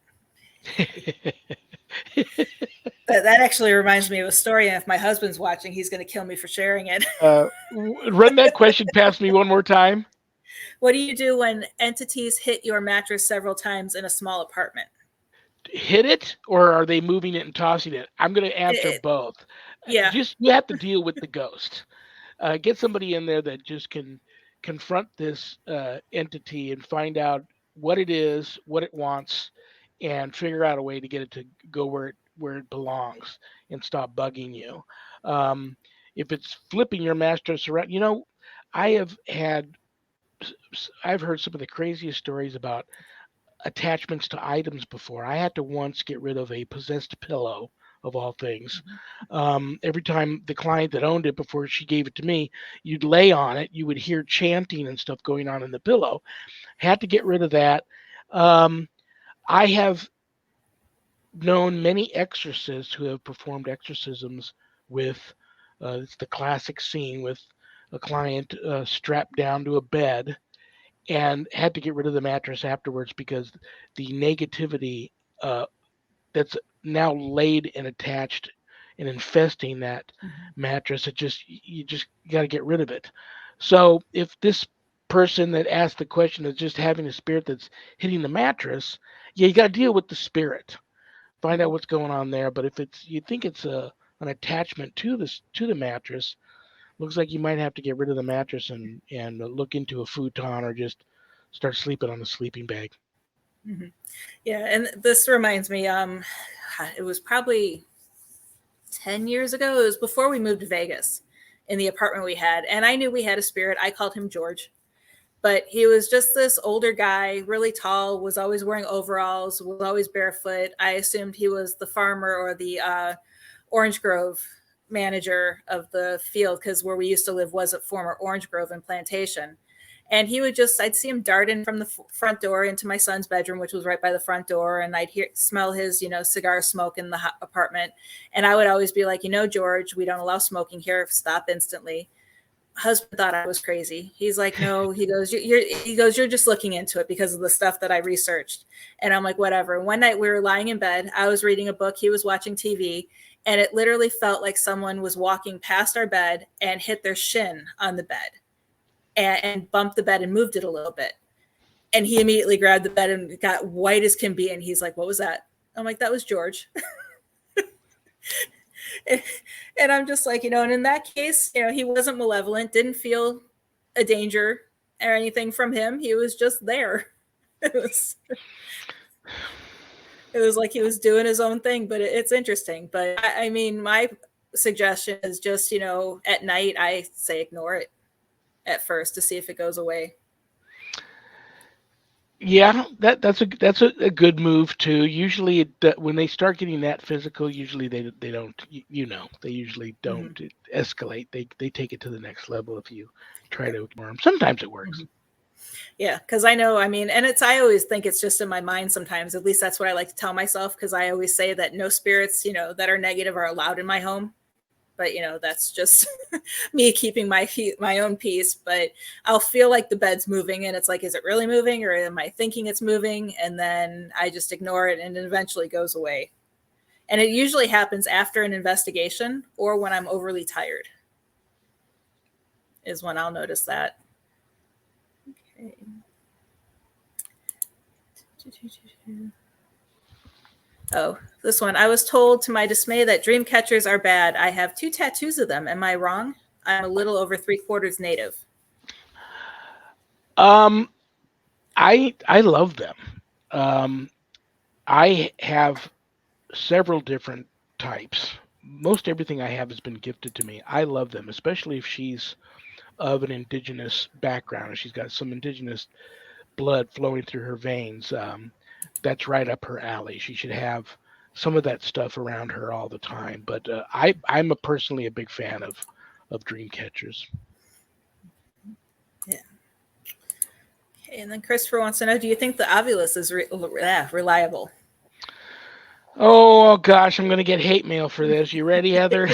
That actually reminds me of a story, and if my husband's watching, he's going to kill me for sharing it. Run that question past me one more time. What do you do when entities hit your mattress several times in a small apartment? Hit it, or are they moving it and tossing it? I'm going to answer It, both. yeah. Just you have to deal with the ghost. Get somebody in there that just can confront this entity and find out what it is, what it wants, and figure out a way to get it to go where it belongs and stop bugging you. Um, if it's flipping your mattress around, I have had I've heard some of the craziest stories about attachments to items before. I had to once get rid of a possessed pillow, of all things. Every time the client that owned it before she gave it to me, you'd lay on it, you would hear chanting and stuff going on in the pillow. Had to get rid of that. Um, I have known many exorcists who have performed exorcisms with it's the classic scene with a client strapped down to a bed and had to get rid of the mattress afterwards because the negativity uh, that's now laid and attached and infesting that Mhm. mattress, you just got to get rid of it. So if this person that asked the question is just having a spirit that's hitting the mattress, yeah, you got to deal with the spirit, find out Mhm. what's going on there. But if you think it's an attachment to the mattress, looks like you might have to get rid of the mattress and look into a futon or just start sleeping on a sleeping bag. Mhm. Yeah, and this reminds me, it was probably 10 years ago. It was before we moved to Vegas in the apartment we had. And I knew we had a spirit. I called him George. But he was just this older guy, really tall, was always wearing overalls, was always barefoot. I assumed he was the farmer or the Orange Grove manager of the field, because where we used to live was a former Orange Grove and plantation. And he would just, I'd see him dart in from the front door into my son's bedroom, which was right by the front door. And I'd smell his, cigar smoke in the apartment. And I would always be like, George, we don't allow smoking here. Stop instantly. Husband thought I was crazy. He's like, no, he goes, you're just looking into it because of the stuff that I researched. And I'm like, whatever. One night we were lying in bed. I was reading a book. He was watching TV. And it literally felt like someone was walking past our bed and hit their shin on the bed and bumped the bed and moved it a little bit. And he immediately grabbed the bed and got white as can be. And he's like, what was that? I'm like, that was George. And I'm just like, and in that case, he wasn't malevolent, didn't feel a danger or anything from him. He was just there. It was like he was doing his own thing, but it's interesting. But I mean, my suggestion is just, at night, I say ignore it at first to see if it goes away. Yeah, that's a good move too. Usually, when they start getting that physical, usually they don't. They usually don't escalate. They take it to the next level if you try to ignore them. Sometimes it works. Yeah, because I know. I mean, and I always think it's just in my mind sometimes. At least that's what I like to tell myself, because I always say that no spirits, that are negative are allowed in my home. But that's just me keeping my own peace. But I'll feel like the bed's moving, and it's like, is it really moving, or am I thinking it's moving? And then I just ignore it, and it eventually goes away. And it usually happens after an investigation or when I'm overly tired is when I'll notice that. Okay. Oh, this one. I was told to my dismay that dream catchers are bad. I have 2 tattoos of them. Am I wrong? I'm a little over 3/4 native. I love them. I have several different types. Most everything I have has been gifted to me. I love them, especially if she's of an indigenous background and she's got some indigenous blood flowing through her veins. That's right up her alley. She should have some of that stuff around her all the time. But I'm personally a big fan of dream catchers. Yeah. Okay, and then Christopher wants to know: do you think the Ovilus is reliable? Oh gosh, I'm gonna get hate mail for this. You ready, Heather?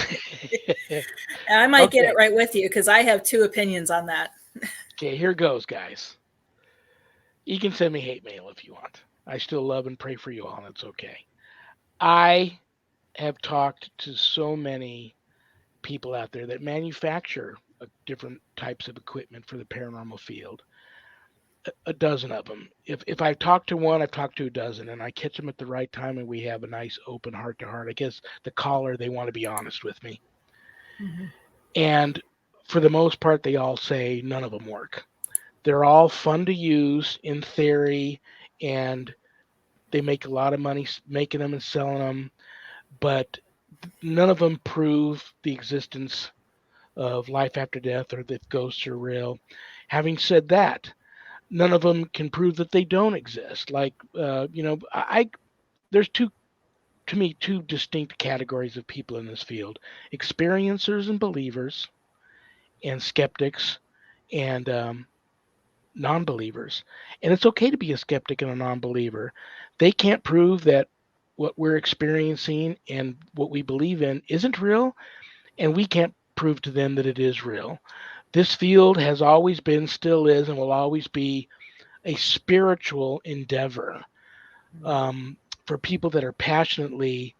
And I might get it right with you, because I have 2 opinions on that. Okay, here goes, guys. You can send me hate mail if you want. I still love and pray for you all, and it's okay. I have talked to so many people out there that manufacture different types of equipment for the paranormal field. A dozen of them. If I've talked to one, I've talked to a dozen, and I catch them at the right time, and we have a nice open heart to heart. I guess the caller, they want to be honest with me. Mm-hmm. And for the most part, they all say none of them work. They're all fun to use in theory, and they make a lot of money making them and selling them, but none of them prove the existence of life after death or that ghosts are real. Having said that, none of them can prove that they don't exist. Like, there's to me, 2 distinct categories of people in this field: experiencers and believers, and skeptics and non-believers. And it's okay to be a skeptic and a non-believer. They can't prove that what we're experiencing and what we believe in isn't real, and we can't prove to them that it is real. This field has always been, still is, and will always be a spiritual endeavor for people that are passionately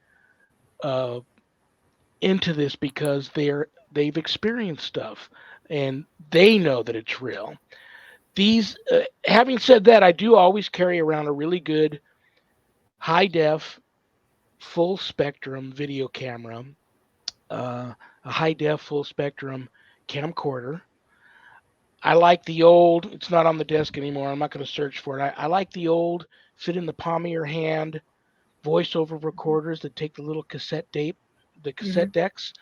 into this, because they've experienced stuff and they know that it's real. Having said that, I do always carry around a really good high def, full spectrum video camera, a high def, full spectrum camcorder. I like the old, it's not on the desk anymore. I'm not going to search for it. I like the old, fit in the palm of your hand voiceover recorders that take the little cassette decks.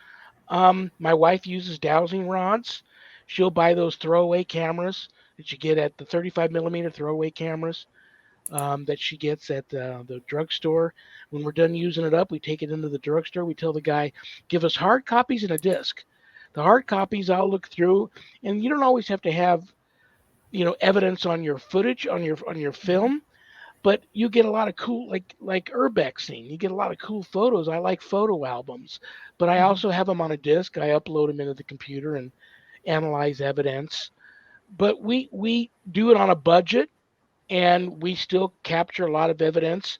My wife uses dowsing rods. She'll buy those throwaway cameras that you get at the 35 millimeter throwaway cameras that she gets at the drugstore. When we're done using it up, we take it into the drugstore. We tell the guy, give us hard copies and a disc. The hard copies I'll look through, and you don't always have to have evidence on your footage on your Hmm. film, but you get a lot of cool like urbexing. You get a lot of cool photos. I like photo albums, but I Hmm. also have them on a disc. I upload them into the computer and analyze evidence. But we do it on a budget, and we still capture a lot of evidence.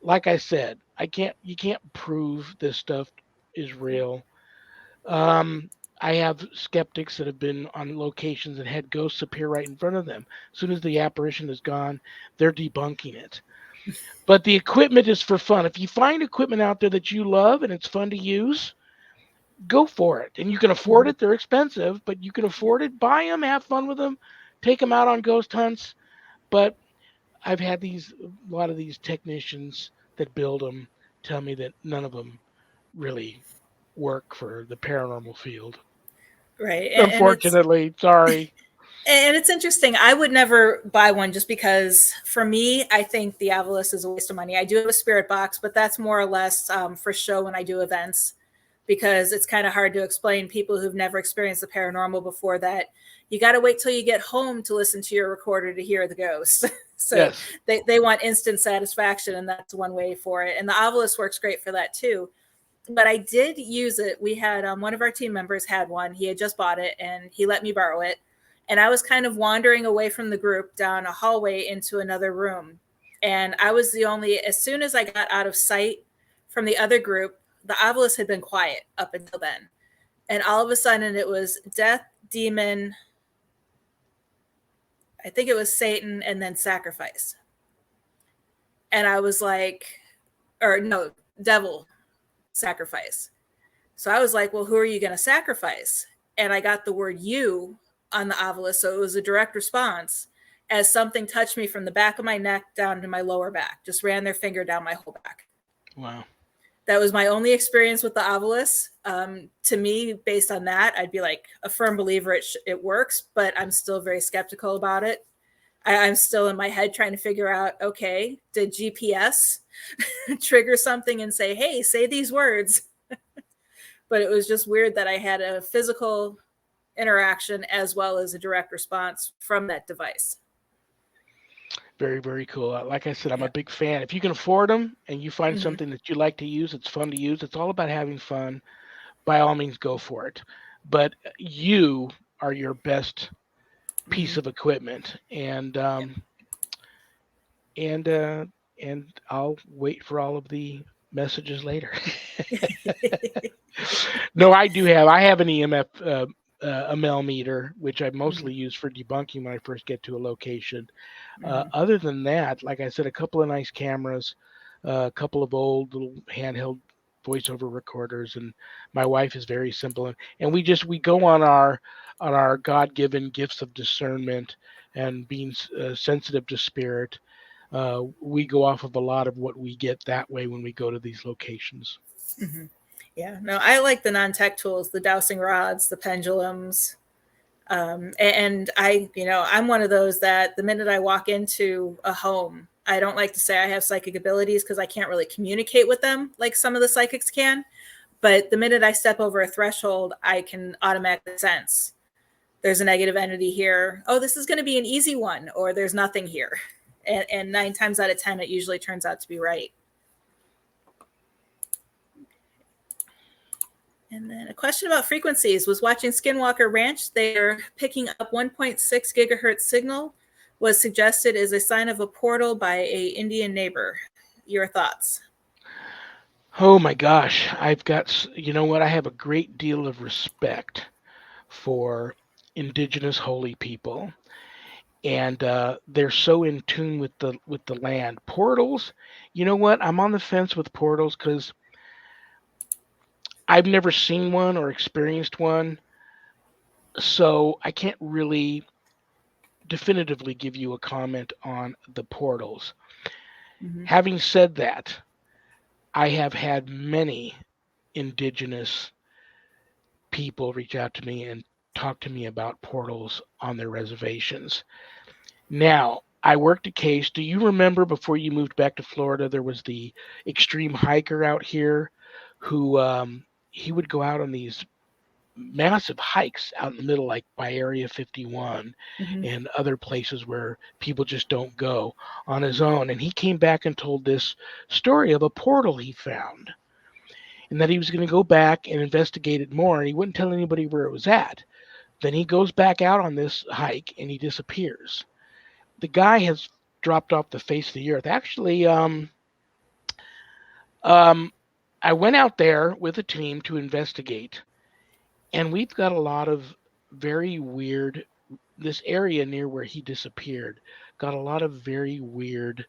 Like I said, I can't you can't prove this stuff is real. Um, I have skeptics that have been on locations and had ghosts appear right in front of them. As soon as the apparition is gone, they're debunking it. But the equipment is for fun. If you find equipment out there that you love and it's fun to use, go for it. And you can afford Hmm. it. They're expensive, but you can afford it. Buy them, have fun with them, take them out on ghost hunts. But I've had a lot of these technicians that build them tell me that none of them really work for the paranormal field. Right. Unfortunately, sorry. And it's interesting. I would never buy one just because, for me, I think the Avalus is a waste of money. I do have a spirit box, but that's more or less for show when I do events, because it's kind of hard to explain people who've never experienced the paranormal before that you got to wait till you get home to listen to your recorder to hear the ghost. So Yes. they want instant satisfaction, and that's one way for it. And the Avalus works great for that too. But I did use it. We had one of our team members had one. He had just bought it and he let me borrow it. And I was kind of wandering away from the group down a hallway into another room. And I was the only, as soon as I got out of sight from the other group, the obelisk had been quiet up until then. And all of a sudden it was death, demon, I think it was Satan, and then sacrifice. And I was like, or no, devil, sacrifice. So I was like, well, who are you going to sacrifice? And I got the word you on the obelisk. So it was a direct response as something touched me from the back of my neck down to my lower back, just ran their finger down my whole back. Wow. That was my only experience with the obelisk. To me, based on that, I'd be like a firm believer it works, but I'm still very skeptical about it. I'm still in my head trying to figure out, okay, did GPS trigger something and say, hey, say these words? But it was just weird that I had a physical interaction as well as a direct response from that device. Very, very cool. Like I said, I'm a Yeah. big fan. If you can afford them and you find Mm-hmm. something that you like to use, it's fun to use. It's all about having fun. By all means, go for it. But you are your best Mm-hmm. piece of equipment, and and I'll wait for all of the messages later. No, I have an EMF a mel meter, which I Mm-hmm. mostly use for debunking when I first get to a location. Mm-hmm. Other than that, like I said, a couple of nice cameras, a couple of old little handheld voiceover recorders, and my wife is very simple, and we go on our God-given gifts of discernment and being sensitive to spirit. We go off of a lot of what we get that way when we go to these locations. Mm-hmm. Yeah, no, I like the non-tech tools, the dowsing rods, the pendulums. And I'm one of those that the minute I walk into a home, I don't like to say I have psychic abilities because I can't really communicate with them like some of the psychics can. But the minute I step over a threshold, I can automatically sense there's a negative entity here. Oh, this is going to be an easy one, or there's nothing here. And 9 times out of 10, it usually turns out to be right. And then a question about frequencies. Was watching Skinwalker Ranch. They're picking up 1.6 gigahertz signal. Was suggested as a sign of a portal by a Indian neighbor. Your thoughts? Oh my gosh, you know what? I have a great deal of respect for indigenous holy people, and they're so in tune with the land. Portals, you know what? I'm on the fence with portals because I've never seen one or experienced one, so I can't really definitively give you a comment on the portals. Mm-hmm. Having said that, I have had many indigenous people reach out to me and talk to me about portals on their reservations. Now, I worked a case. Do you remember before you moved back to Florida, there was the extreme hiker out here who he would go out on these massive hikes out in the middle, like by Area 51 Hmm. and other places where people just don't go on his own. And he came back and told this story of a portal he found and that he was going to go back and investigate it more. And he wouldn't tell anybody where it was at. Then he goes back out on this hike and he disappears. The guy has dropped off the face of the earth. Actually, um, I went out there with a team to investigate, and we've got a lot of very weird. This area near where he disappeared got a lot of very weird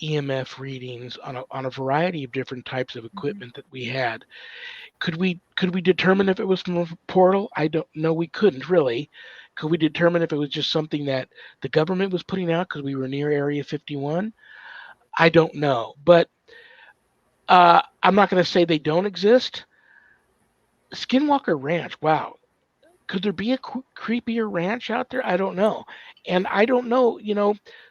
EMF readings on a variety of different types of Hmm. equipment that we had. Could we determine if it was from a portal? I don't know. We couldn't really. Could we determine if it was just something that the government was putting out because we were near Area 51? I don't know. But I'm not going to say they don't exist. Skinwalker Ranch. Wow. Could there be a creepier ranch out there? I don't know. And I don't know,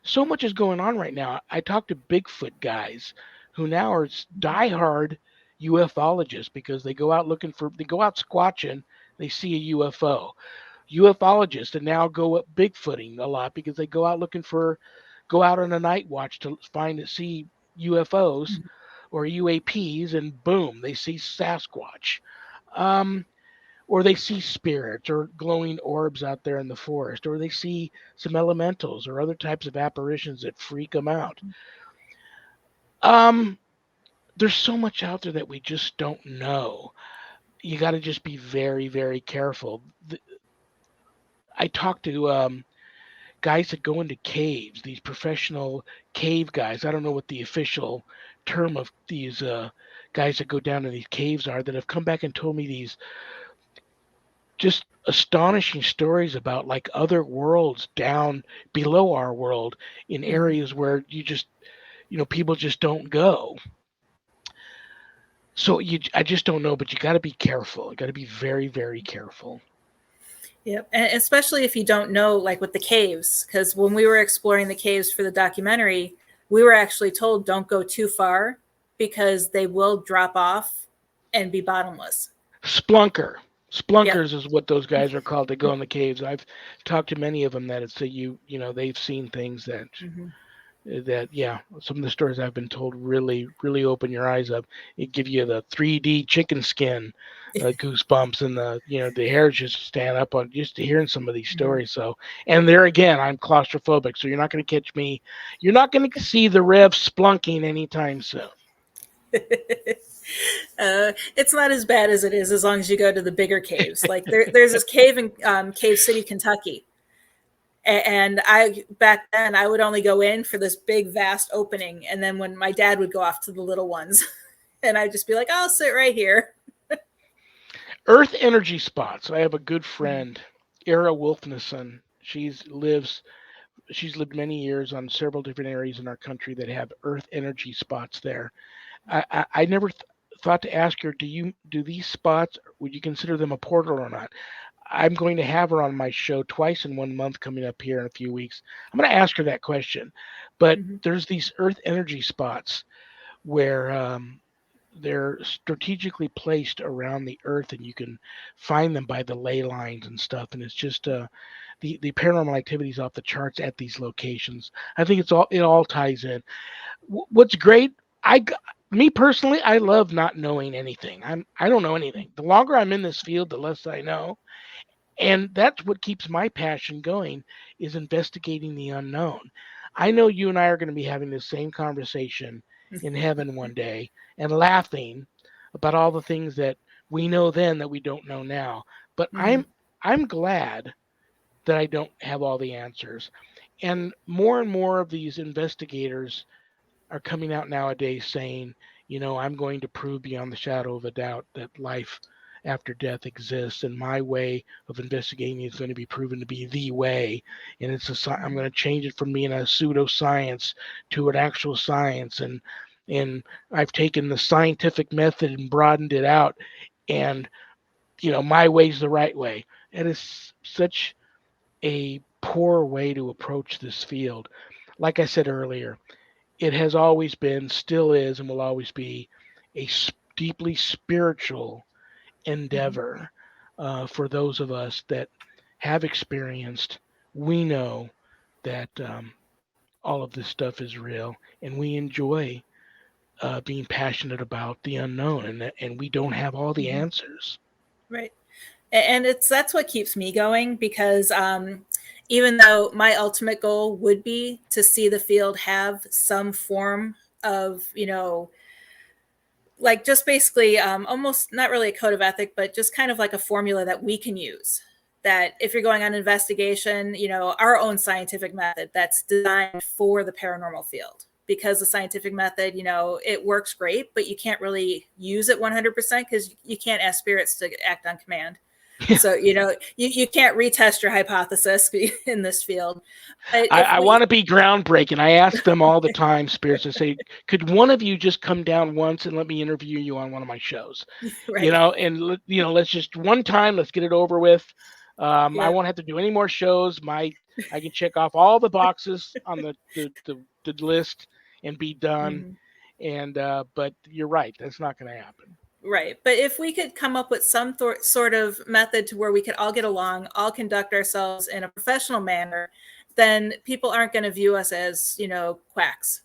so much is going on right now. I talked to Bigfoot guys who now are diehard ufologists because they go out squatching, they see a UFO. Ufologists and now go up Bigfooting a lot because they go out on a night watch to see UFOs or UAPs, and boom, they see Sasquatch. Um, or they see spirits or glowing orbs out there in the forest, or they see some elementals or other types of apparitions that freak them out. Um, there's so much out there that we just don't know. You got to just be very, very careful. I talk to guys that go into caves, these professional cave guys. I don't know what the official term of these guys that go down in these caves are, that have come back and told me these just astonishing stories about like other worlds down below our world in Hmm. areas where people just don't go. So I just don't know, but you got to be careful. You got to be very, very careful. Yep. And especially if you don't know, like with the caves, because when we were exploring the caves for the documentary, we were actually told don't go too far because they will drop off and be bottomless. Splunker. Yep. Splunkers is what those guys are called. They go in the caves. I've talked to many of them that it's they've seen things Hmm. that yeah, some of the stories I've been told really really open your eyes up. It give you the 3D chicken skin goosebumps, and the hairs just stand up on just hearing some of these Hmm. stories. So, and there again, I'm claustrophobic, so you're not going to catch me. You're not going to see the Rev splunking anytime soon. It's not as bad as it is as long as you go to the bigger caves. Like there's this cave in Cave City, Kentucky, and I back then I would only go in for this big vast opening, and then when my dad would go off to the little ones, and I'd just be like, I'll sit right here. Earth energy spots. I have a good friend, Era Wolfnesson. She's lived many years on several different areas in our country that have earth energy spots there. I never thought to ask her, do these spots, would you consider them a portal or not? I'm going to have her on my show twice in 1 month coming up here in a few weeks. I'm going to ask her that question. But Mm-hmm. there's these earth energy spots where they're strategically placed around the earth, and you can find them by the ley lines and stuff. And it's just the paranormal activity is off the charts at these locations. I think it all ties in. What's great, I me personally, I love not knowing anything. I don't know anything. The longer I'm in this field, the less I know, and that's what keeps my passion going, is investigating the unknown. I know you and I are going to be having this same conversation in heaven one day and laughing about all the things that we know then that we don't know now. But Mm-hmm. I'm glad that I don't have all the answers. And more of these investigators are coming out nowadays saying, I'm going to prove beyond the shadow of a doubt that life after death exists, and my way of investigating is going to be proven to be the way. And I'm going to change it from being a pseudoscience to an actual science, and I've taken the scientific method and broadened it out, and my way's the right way. It is such a poor way to approach this field. Like I said earlier, it has always been, still is, and will always be a deeply spiritual Mhm. endeavor for those of us that have experienced. We know that all of this stuff is real, and we enjoy being passionate about the unknown, and we don't have all the Mhm. answers. Right. And it's that's what keeps me going because even though my ultimate goal would be to see the field have some form of, like just basically almost not really a code of ethic, but just kind of like a formula that we can use. That if you're going on investigation, our own scientific method that's designed for the paranormal field. Because the scientific method, it works great, but you can't really use it 100% because you can't ask spirits to act on command. Yeah, So, you can't retest your hypothesis in this field. But if I we, want to be groundbreaking. I ask them all the time, spirits. I say, could one of you just come down once and let me interview you on one of my shows? right, And let's just one time, let's get it over with. I yeah, won't have to do any more shows. I can check off all the boxes on the list and be done. hmm And but you're right, that's not going to happen. right. But if we could come up with some sort of method to where we could all get along, all conduct ourselves in a professional manner, then people aren't going to view us as, quacks,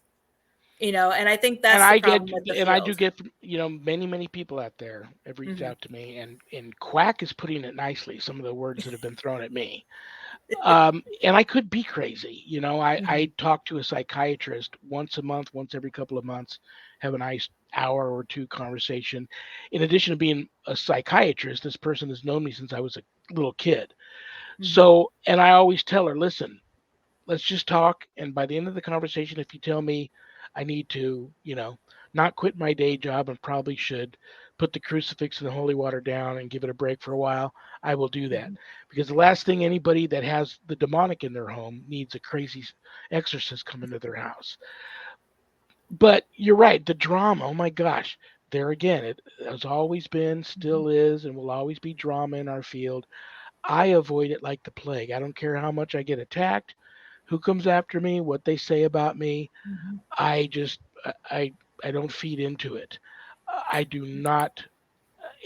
and I think And that's the problem with the I do field. get many people out there have reached Hmm out to me, and quack is putting it nicely. Some of the words that have been thrown at me. And I could be crazy. hmm I talk to a psychiatrist once a month, once every couple of months, have a nice hour or two conversation. In addition to being a psychiatrist, this person has known me since I was a little kid. hmm So, and I always tell her, listen, let's just talk. And by the end of the conversation, if you tell me I need to, not quit my day job and probably should put the crucifix and the holy water down and give it a break for a while, I will do that. hmm Because the last thing anybody that has the demonic in their home needs a crazy exorcist come into their house. But you're right, the drama, oh my gosh, there again, it has always been, hmm still is, and will always be drama in our field. I avoid it like the plague. I don't care how much I get attacked, who comes after me, what they say about me. hmm I just I don't feed into it. I do not.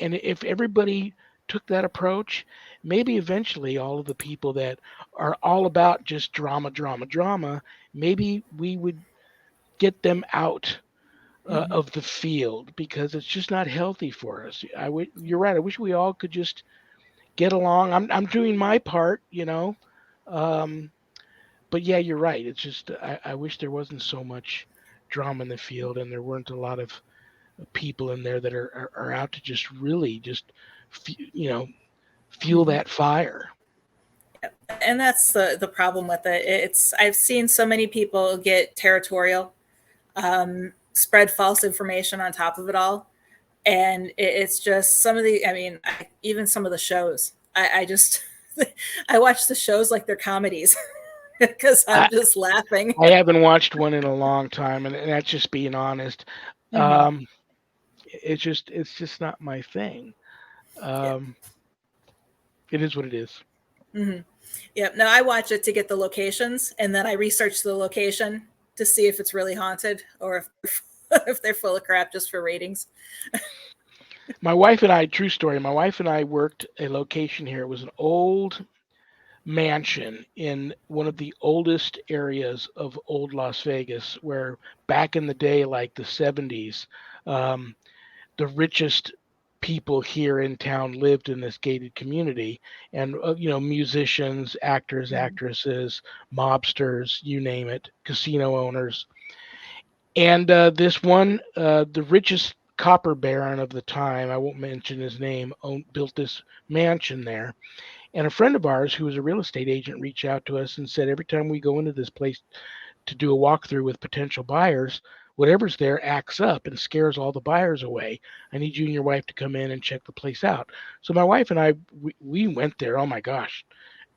And if everybody took that approach, maybe eventually all of the people that are all about just drama, drama, drama, maybe we would get them out hmm of the field because it's just not healthy for us. You're right. I wish we all could just get along. I'm doing my part. Um, but yeah, you're right. It's just I wish there wasn't so much drama in the field and there weren't a lot of people in there that are out to just really just fuel hmm that fire. and that's the problem with it. I've seen so many people get territorial, spread false information on top of it all, and it's just some of the. I mean, even some of the shows. I just I watch the shows like they're comedies because I'm I just laughing. I haven't watched one in a long time, and that's just being honest. hmm Um, it's just not my thing. Yeah. Um, it is what it is. hmm Yeah. No, I watch it to get the locations, and then I research the location to see if it's really haunted or if they're full of crap just for ratings. My wife and I, true story. My wife and I worked a location here. It was an old mansion in one of the oldest areas of old Las Vegas, where back in the day, like the 70s, um, the richest people here in town lived in this gated community. And, musicians, actors, hmm actresses, mobsters, you name it, casino owners. And this one, the richest copper baron of the time, I won't mention his name, built this mansion there. And a friend of ours who was a real estate agent reached out to us and said, every time we go into this place to do a walkthrough with potential buyers, whatever's there acts up and scares all the buyers away. I need you and your wife to come in and check the place out. So my wife and I, we went there, oh my gosh,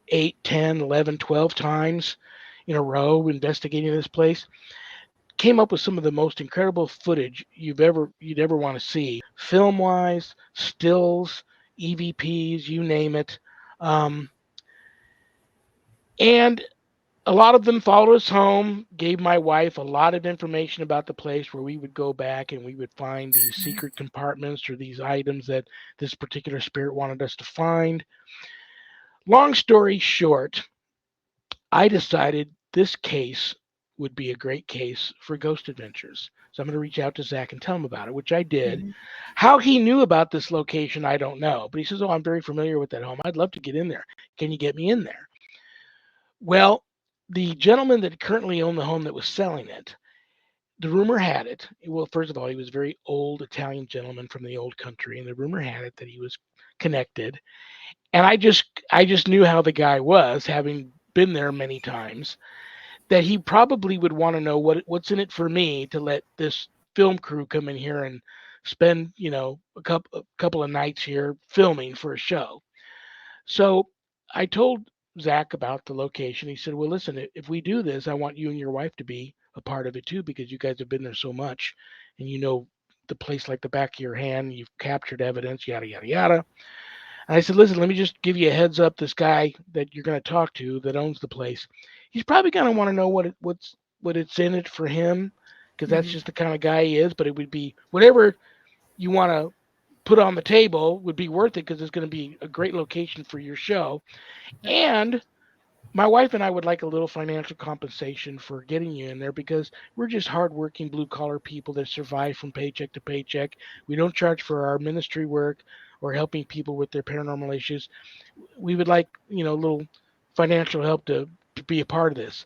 8, 10, 11, 12 times in a row investigating this place. Came up with some of the most incredible footage you'd ever want to see, film wise, stills, EVPs, you name it. Um, and a lot of them followed us home, gave my wife a lot of information about the place where we would go back and we would find these secret compartments or these items that this particular spirit wanted us to find. Long story short, I decided this case would be a great case for Ghost Adventures. So I'm going to reach out to Zach and tell him about it, which I did. Mm-hmm. How he knew about this location, I don't know. But he says, "Oh, I'm very familiar with that home. I'd love to get in there. Can you get me in there?" Well, the gentleman that currently owned the home that was selling it, the rumor had it. Well, first of all, he was a very old Italian gentleman from the old country, and the rumor had it that he was connected. And I just knew how the guy was, having been there many times, that he probably would want to know what's in it for me to let this film crew come in here and spend a couple of nights here filming for a show. So I told Zach about the location. He said, "Well, listen, if we do this, I want you and your wife to be a part of it too, because you guys have been there so much, and you know the place like the back of your hand. You've captured evidence, yada yada yada." And I said, "Listen, let me just give you a heads up. This guy that you're going to talk to that owns the place, he's probably going to want to know what it's in it for him, because that's Mm-hmm. just the kind of guy he is. But it would be whatever you want to put on the table would be worth it, because it's going to be a great location for your show. Yep. And my wife and I would like a little financial compensation for getting you in there, because we're just hardworking blue collar people that survive from paycheck to paycheck. We don't charge for our ministry work or helping people with their paranormal issues. We would like, a little financial help to be a part of this."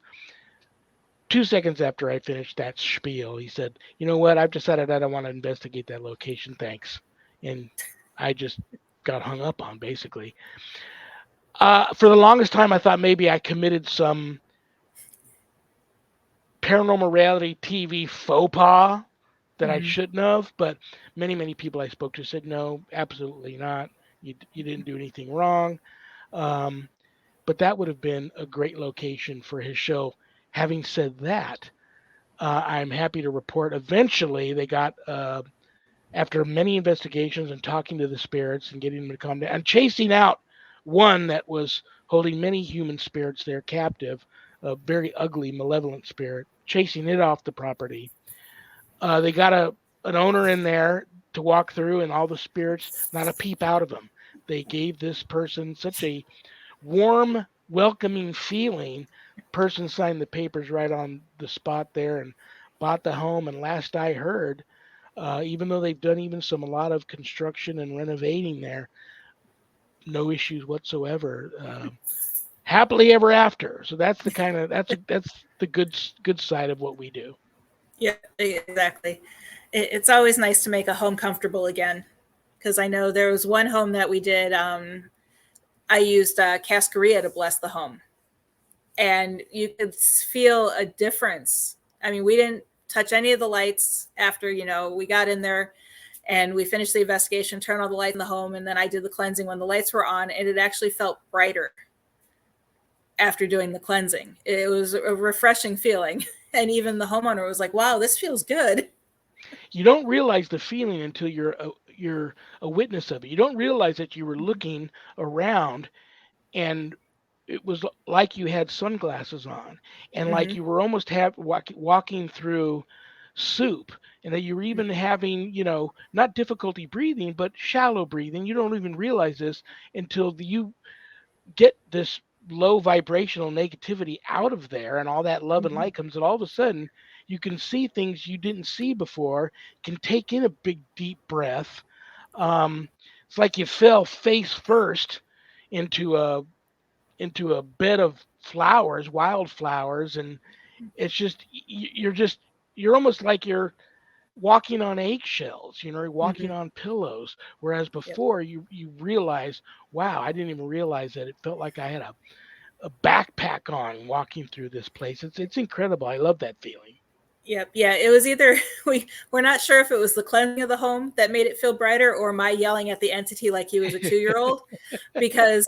2 seconds after I finished that spiel, he said, "You know what? I've decided I don't want to investigate that location. Thanks." And I just got hung up on, basically. For the longest time, I thought maybe I committed some paranormal reality TV faux pas that I Mm-hmm. shouldn't have, but many, many people I spoke to said, "No, absolutely not. You didn't do anything wrong." Um, but that would have been a great location for his show. Having said that, I'm happy to report eventually they got, after many investigations and talking to the spirits and getting them to calm down and chasing out one that was holding many human spirits there captive, a very ugly, malevolent spirit, chasing it off the property. They got an owner in there to walk through, and all the spirits, not a peep out of them. They gave this person such a warm, welcoming feeling. Person signed the papers right on the spot there and bought the home. And last I heard, even though they've done even a lot of construction and renovating there, no issues whatsoever. Happily ever after. So that's the kind of that's the good side of what we do. Yeah, exactly. It's always nice to make a home comfortable again, because I know there was one home that we did. I used cascaria to bless the home, and you could feel a difference. I mean, we didn't touch any of the lights after we got in there, and we finished the investigation, turned all the lights in the home, and then I did the cleansing when the lights were on, and it actually felt brighter after doing the cleansing. It was a refreshing feeling. And even the homeowner was like, "Wow, this feels good." You don't realize the feeling until you're a witness of it. You don't realize that you were looking around, and it was like you had sunglasses on, and like Mm-hmm. you were almost walking through soup, and that you were even having, not difficulty breathing, but shallow breathing. You don't even realize this until you get this low vibrational negativity out of there, and all that love and Mm-hmm. light comes, and all of a sudden you can see things you didn't see before, can take in a big deep breath. um, it's like you fell face first into a bed of flowers, wildflowers, and it's just you're almost like you're walking on eggshells, walking Mm-hmm. on pillows. Whereas Yep. before, you realize, wow, I didn't even realize that it felt like I had a backpack on walking through this place. It's incredible. I love that feeling. Yep. Yeah. It was either we're not sure if it was the cleansing of the home that made it feel brighter, or my yelling at the entity like he was a 2 year old, because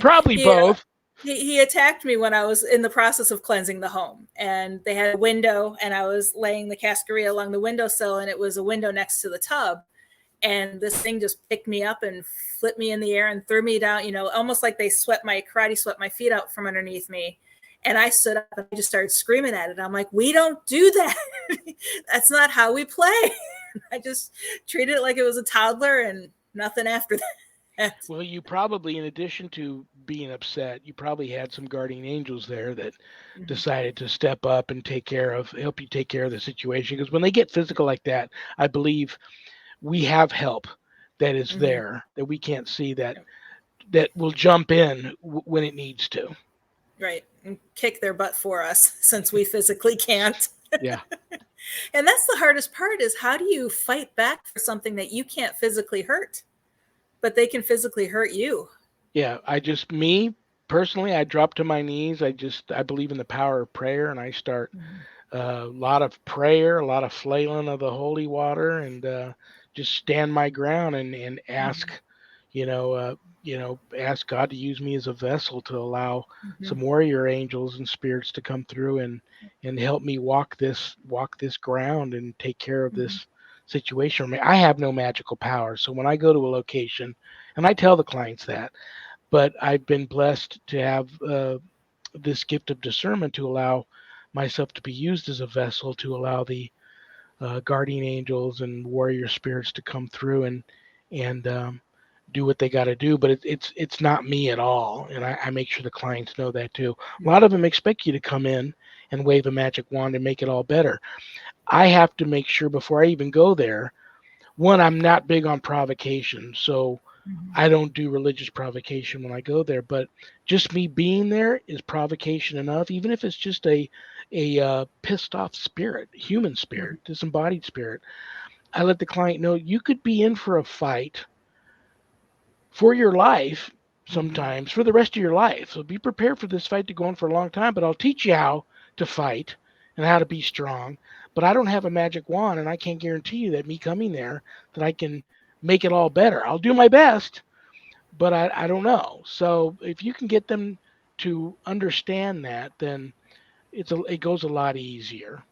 Probably he both. he attacked me when I was in the process of cleansing the home, and they had a window, and I was laying the cascaria along the windowsill, and it was a window next to the tub, and this thing just picked me up and flipped me in the air and threw me down, almost like they swept my feet out from underneath me. And I stood up and I just started screaming at it. I'm like, we don't do that. That's not how we play. I just treated it like it was a toddler and nothing after that. Well, you probably, in addition to being upset, you probably had some guardian angels there that Mm-hmm. decided to step up and help you take care of the situation. Because when they get physical like that, I believe we have help that is Mm-hmm. there that we can't see, that will jump in when it needs to. Right. And kick their butt for us since we physically can't. Yeah. And that's the hardest part is how do you fight back for something that you can't physically hurt, but they can physically hurt you? Yeah. Me personally, I drop to my knees. I believe in the power of prayer, and I start Mm-hmm. a lot of prayer, a lot of flailing of the holy water, and just stand my ground and ask, ask God to use me as a vessel to allow Mm-hmm. some warrior angels and spirits to come through and help me walk this ground and take care of Mm-hmm. this situation. I mean, I have no magical power, so when I go to a location, and I tell the clients that, but I've been blessed to have this gift of discernment to allow myself to be used as a vessel to allow the guardian angels and warrior spirits to come through and do what they got to do. But it's not me at all, and I make sure the clients know that too. A lot of them expect you to come in and wave a magic wand and make it all better. I have to make sure before I even go there. One, I'm not big on provocation, so Mm-hmm. I don't do religious provocation when I go there, but just me being there is provocation enough, even if it's just a pissed off spirit, human Mm-hmm. spirit, disembodied spirit. I let the client know you could be in for a fight for your life Mm-hmm. sometimes for the rest of your life. So be prepared for this fight to go on for a long time, but I'll teach you how to fight and how to be strong. But I don't have a magic wand, and I can't guarantee you that me coming there that I can make it all better. I'll do my best, but I don't know. So if you can get them to understand that, then it goes a lot easier.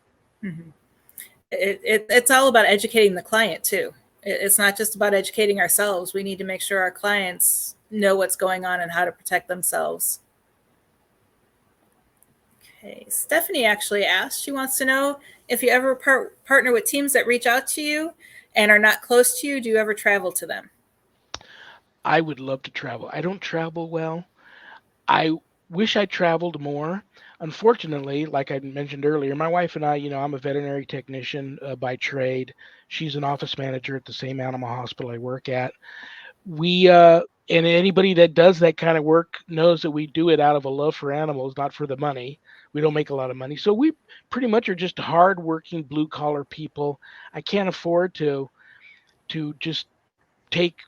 Mm-hmm. It's all about educating the client too. It's not just about educating ourselves. We need to make sure our clients know what's going on and how to protect themselves. Okay, Stephanie actually asked, she wants to know if you ever partner with teams that reach out to you and are not close to you, do you ever travel to them? I would love to travel. I don't travel well. I wish I traveled more. Unfortunately, like I mentioned earlier, my wife and I, I'm a veterinary technician by trade. She's an office manager at the same animal hospital I work at. We and anybody that does that kind of work knows that we do it out of a love for animals, not for the money. We don't make a lot of money, so we pretty much are just hardworking blue collar people. I can't afford to just take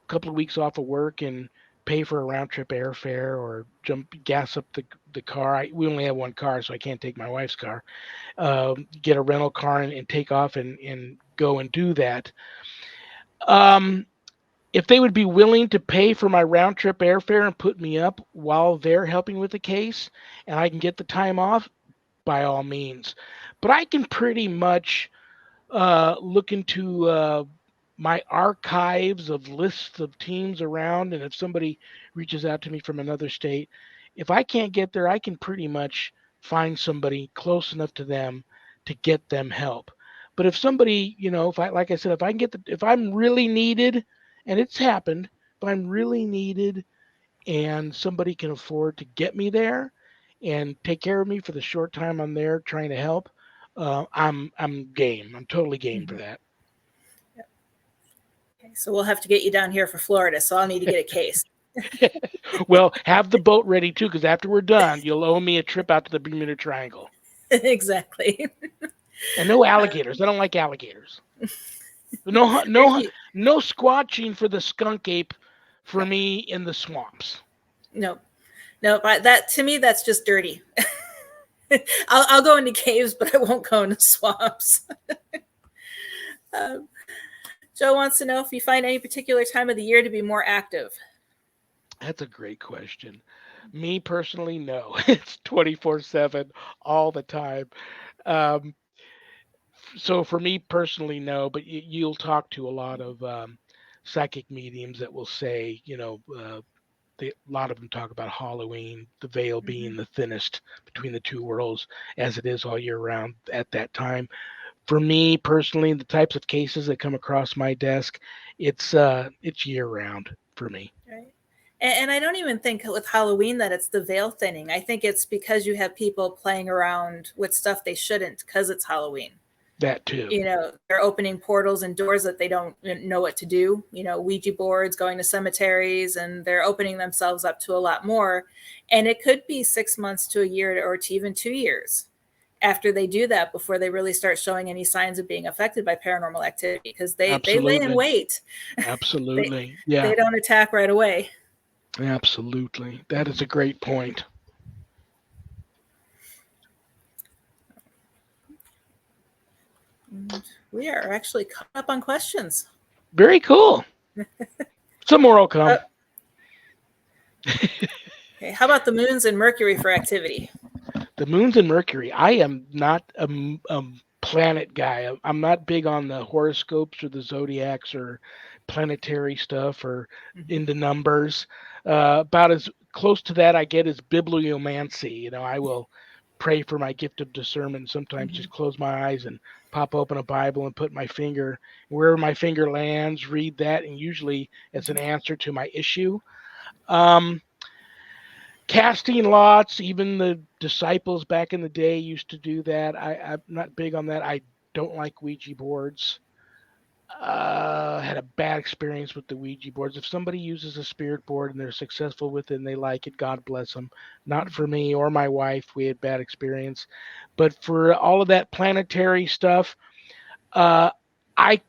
a couple of weeks off of work and pay for a round trip airfare or jump gas up the car. We only have one car, so I can't take my wife's car. Get a rental car and take off and go and do that. Um, if they would be willing to pay for my round trip airfare and put me up while they're helping with the case and I can get the time off, by all means. But I can pretty much look into my archives of lists of teams around, and if somebody reaches out to me from another state, if I can't get there, I can pretty much find somebody close enough to them to get them help. But if somebody, if I, like I said, if I can if I'm really needed, and it's happened, if I'm really needed and somebody can afford to get me there and take care of me for the short time I'm there trying to help, I'm game. I'm totally game for Mm-hmm. that. Okay, so we'll have to get you down here for Florida. So I'll need to get a case. Well, have the boat ready too, because after we're done, you'll owe me a trip out to the Bermuda Triangle. Exactly. And no alligators. I don't like alligators. No, no, You, no squatching for the skunk ape for no, me in the swamps. no, no. But that to me, that's just dirty. I'll go into caves, but I won't go into swamps. Um, Joe wants to know if you find any particular time of the year to be more active. That's a great question. Me personally, no. It's 24/7 all the time. Um, So for me personally, no, but you'll talk to a lot of psychic mediums that will say, a lot of them talk about Halloween, the veil Hmm. being the thinnest between the two worlds, as it is all year round at that time. For me personally, the types of cases that come across my desk, it's year round for me. Right. And I don't even think with Halloween that it's the veil thinning. I think it's because you have people playing around with stuff they shouldn't because it's Halloween. That too. They're opening portals and doors that they don't know what to do, Ouija boards, going to cemeteries, and they're opening themselves up to a lot more. And it could be 6 months to a year or to even 2 years after they do that before they really start showing any signs of being affected by paranormal activity, because they lay in Absolutely. wait. they Absolutely. Yeah. they don't attack right away. Absolutely. That is a great point. And we are actually caught up on questions. Very cool. Some more will uh, come. okay, how about the moons and Mercury for activity? The moons and Mercury. I am not a planet guy. I'm not big on the horoscopes or the zodiacs or planetary stuff or Hmm. into numbers. About as close to that I get is bibliomancy. I will pray for my gift of discernment. Sometimes Hmm. just close my eyes and pop open a Bible and put my finger wherever my finger lands, read that, and usually it's an Hmm. answer to my issue. Um, Casting lots, even the disciples back in the day used to do that. I'm not big on that. I don't like Ouija boards. Had a bad experience with the Ouija boards. If somebody uses a spirit board and they're successful with it and they like it, God bless them. Not for me or my wife. We had bad experience. But for all of that planetary stuff, uh, I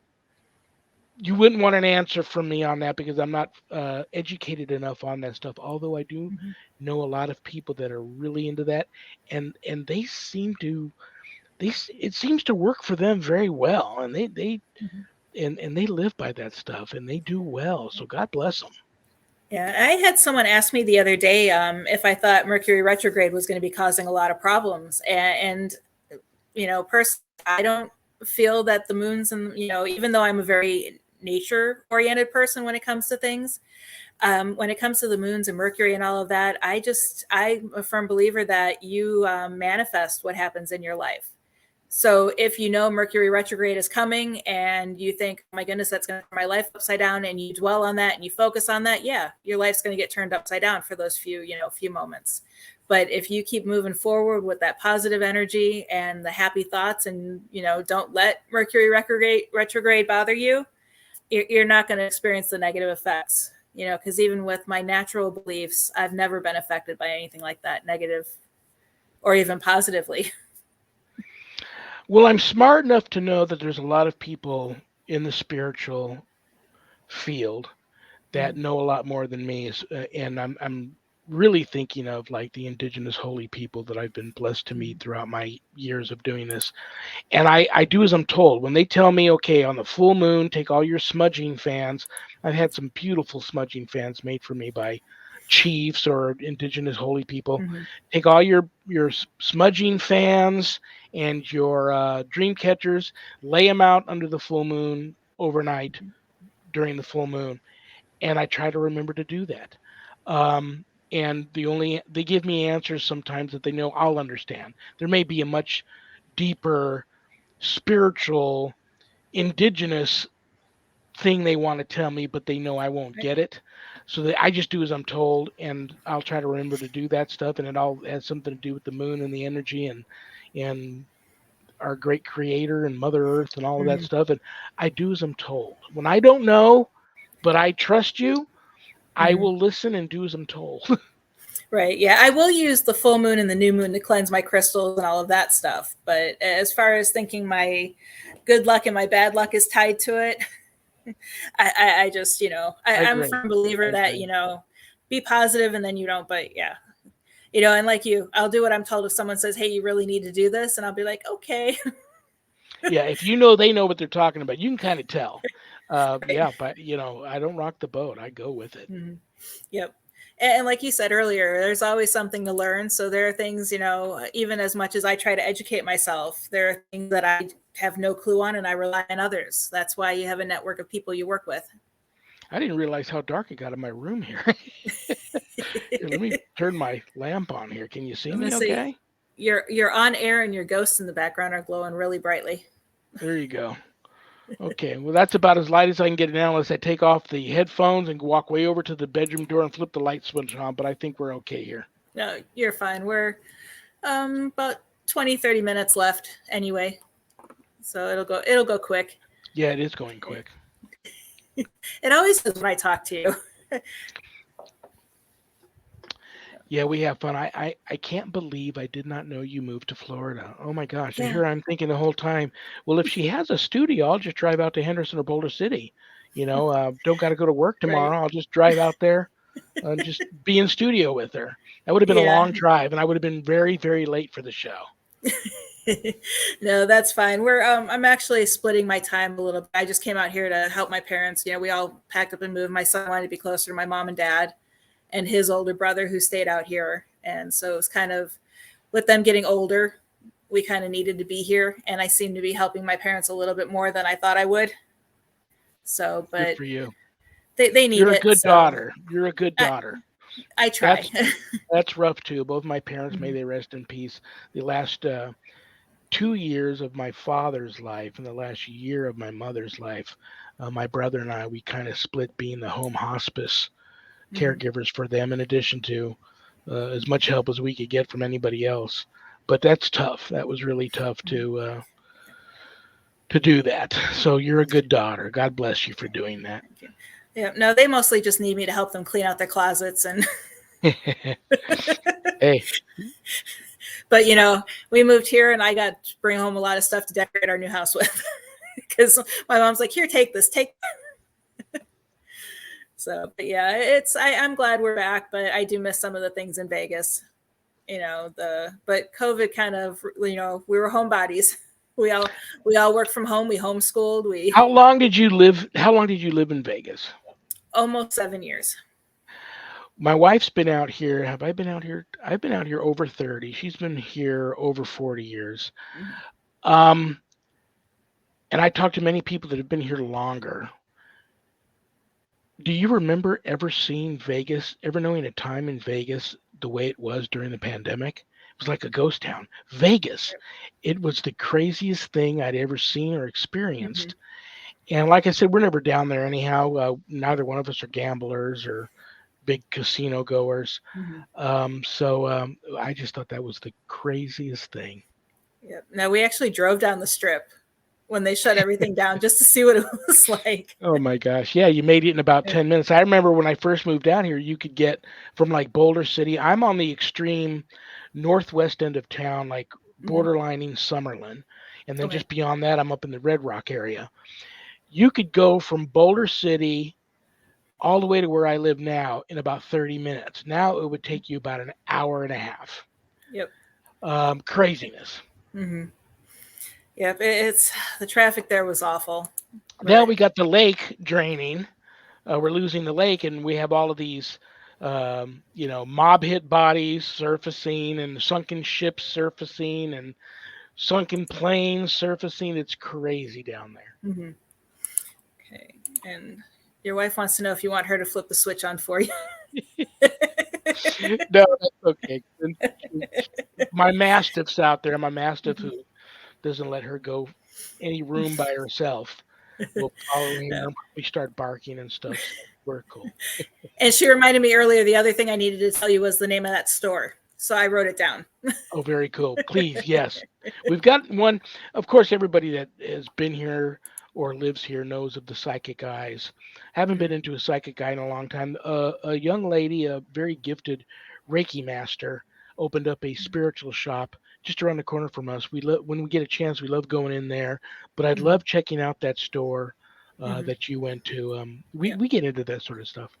you wouldn't want an answer from me on that because I'm not educated enough on that stuff. Although I do Hmm. know a lot of people that are really into that, and they seem to it seems to work for them very well, and Hmm. and they live by that stuff and they do well. So God bless them. Yeah, I had someone ask me the other day if I thought Mercury retrograde was going to be causing a lot of problems, and personally, I don't feel that the moons and even though I'm a very nature oriented person when it comes to things, when it comes to the moons and Mercury and all of that, I'm a firm believer that you manifest what happens in your life. So if you know Mercury retrograde is coming and you think, oh my goodness, that's going to turn my life upside down, and you dwell on that and you focus on that, yeah, your life's going to get turned upside down for those few moments. But if you keep moving forward with that positive energy and the happy thoughts, and don't let Mercury retrograde bother you, you're not going to experience the negative effects. Because even with my natural beliefs, I've never been affected by anything like that, negative or even positively. Well, I'm smart enough to know that there's a lot of people in the spiritual field that Mhm. know a lot more than me, and I'm really thinking of like the indigenous holy people that I've been blessed to meet Mhm. throughout my years of doing this. And I do as I'm told. When they tell me, okay, on the full moon, take all your smudging fans. I've had some beautiful smudging fans made for me by chiefs or indigenous holy people. Mhm. Take all your smudging fans and your dream catchers, lay them out under the full moon overnight during the full moon, and I try to remember to do that. And they give me answers sometimes that they know I'll understand. There may be a much deeper spiritual indigenous thing they want to tell me, but they know I won't Right. get it. So I just do as I'm told, and I'll try to remember to do that stuff, and it all has something to do with the moon and the energy and our great creator and Mother Earth and all of that Mhm. stuff. And I do as I'm told. When I don't know, but I trust you, I Mhm. will listen and do as I'm told. Right. Yeah, I will use the full moon and the new moon to cleanse my crystals and all of that stuff. But as far as thinking my good luck and my bad luck is tied to it, I just, I I'm a agree. firm I believer that, agree. be positive and then you don't. But yeah, and like you, I'll do what I'm told if someone says, hey, you really need to do this. And I'll be like, okay. Yeah, if you know they know what they're talking about, you can kind of tell. Right. Yeah, but I don't rock the boat. I go with it. Mhm. Yep. And like you said earlier, there's always something to learn. So there are things, even as much as I try to educate myself, there are things that I have no clue on, and I rely on others. That's why you have a network of people you work with. I didn't realize how dark it got in my room here. Here, let me turn my lamp on here. Can you see I'm gonna me say okay? you're on air, and your ghosts in the background are glowing really brightly. There you go. Okay, well, that's about as light as I can get it now unless I take off the headphones and walk way over to the bedroom door and flip the light switch on, but I think we're okay here. No, you're fine. We're about 20-30 minutes left anyway, so it'll go quick. Yeah, it is going quick. It always is when I talk to you. Yeah, we have fun. I can't believe I did not know you moved to Florida. Oh my gosh. And Yeah, here I'm thinking the whole time, well, if she has a studio, I'll just drive out to Henderson or Boulder City. Don't got to go to work right. tomorrow. I'll just drive out there and just be in studio with her. That would have been a Yeah. long drive, and I would have been very, very late for the show. No, that's fine. I'm actually splitting my time a little bit. I just came out here to help my parents. We all packed up and moved. My son wanted to be closer to my mom and dad and his older brother who stayed out here. And so it was kind of with them getting older, we kind of needed to be here. And I seem to be helping my parents a little bit more than I thought I would. So, Good but for you. they need You're a it. good So daughter. You're a good I, daughter. I try. That's that's rough too. Both my parents, may Mhm, they rest in peace. The last 2 years of my father's life and the last year of my mother's life, my brother and I, we kind of split being the home hospice mhm. caregivers for them, in addition to as much help as we could get from anybody else. But that's tough. That was really tough to do that. So you're a good daughter. God bless you for doing that. Thank you. Yeah, no, they mostly just need me to help them clean out their closets and Hey, but we moved here and I got to bring home a lot of stuff to decorate our new house with because my mom's like, here, take this, take. So, but yeah, I'm glad we're back, but I do miss some of the things in Vegas. But COVID kind of, we were homebodies. We all worked from home. We homeschooled. We how long did you live? How long did you live in Vegas? almost 7 years. My wife's been out here. Have I been out here? I've been out here over 30. She's been here over 40 years. Mhm. Um, and I talked to many people that have been here longer. Do you remember ever seeing Vegas, ever knowing a time in Vegas the way it was during the pandemic? It was like a ghost town. Vegas. It was the craziest thing I'd ever seen or Mm-hmm. experienced. And like I said, we're never down there anyhow. Neither one of us are gamblers or big casino goers. Mm-hmm. So I just thought that was the craziest thing. Yeah. No, we actually drove down the strip when they shut everything down just to see what it was like. Oh my gosh. Yeah, you made it in about Yeah. 10 minutes. I remember when I first moved down here, you could get from like Boulder City. I'm on the extreme northwest end of town, like Mm-hmm. borderlining Summerlin. And then Okay. just beyond that, I'm up in the Red Rock area. You could go from Boulder City all the way to where I live now in about 30 minutes. Now it would take you about an hour and a half. Yep. Craziness. Mm-hmm. Yep. It's the traffic there was awful, Now but we got the lake draining. We're losing the lake, and we have all of these, mob hit bodies surfacing, and sunken ships surfacing, and sunken planes surfacing. It's crazy down mm-hmm. Okay. And your wife wants to know if you want her to flip the switch on for you. there. No, that's okay. My mastiff's out there. My mastiff Mm-hmm. who doesn't let her go any room by herself will follow her No. and probably start barking and stuff. So we're cool. And she reminded me earlier the other thing I needed to tell you was the name of that store. So I wrote it down. Oh, very cool. Please, yes. We've got one. Of course, everybody that has been here or lives here knows of the psychic eyes. Haven't been Mm-hmm. into a psychic eye in a long time. A young lady, a very gifted Reiki master, opened up a spiritual shop just around the corner from us. When we get a chance, we love going in there. But I'd Mm-hmm. love checking out that store Mm-hmm. that you went to. We Yeah. we get into that sort of stuff.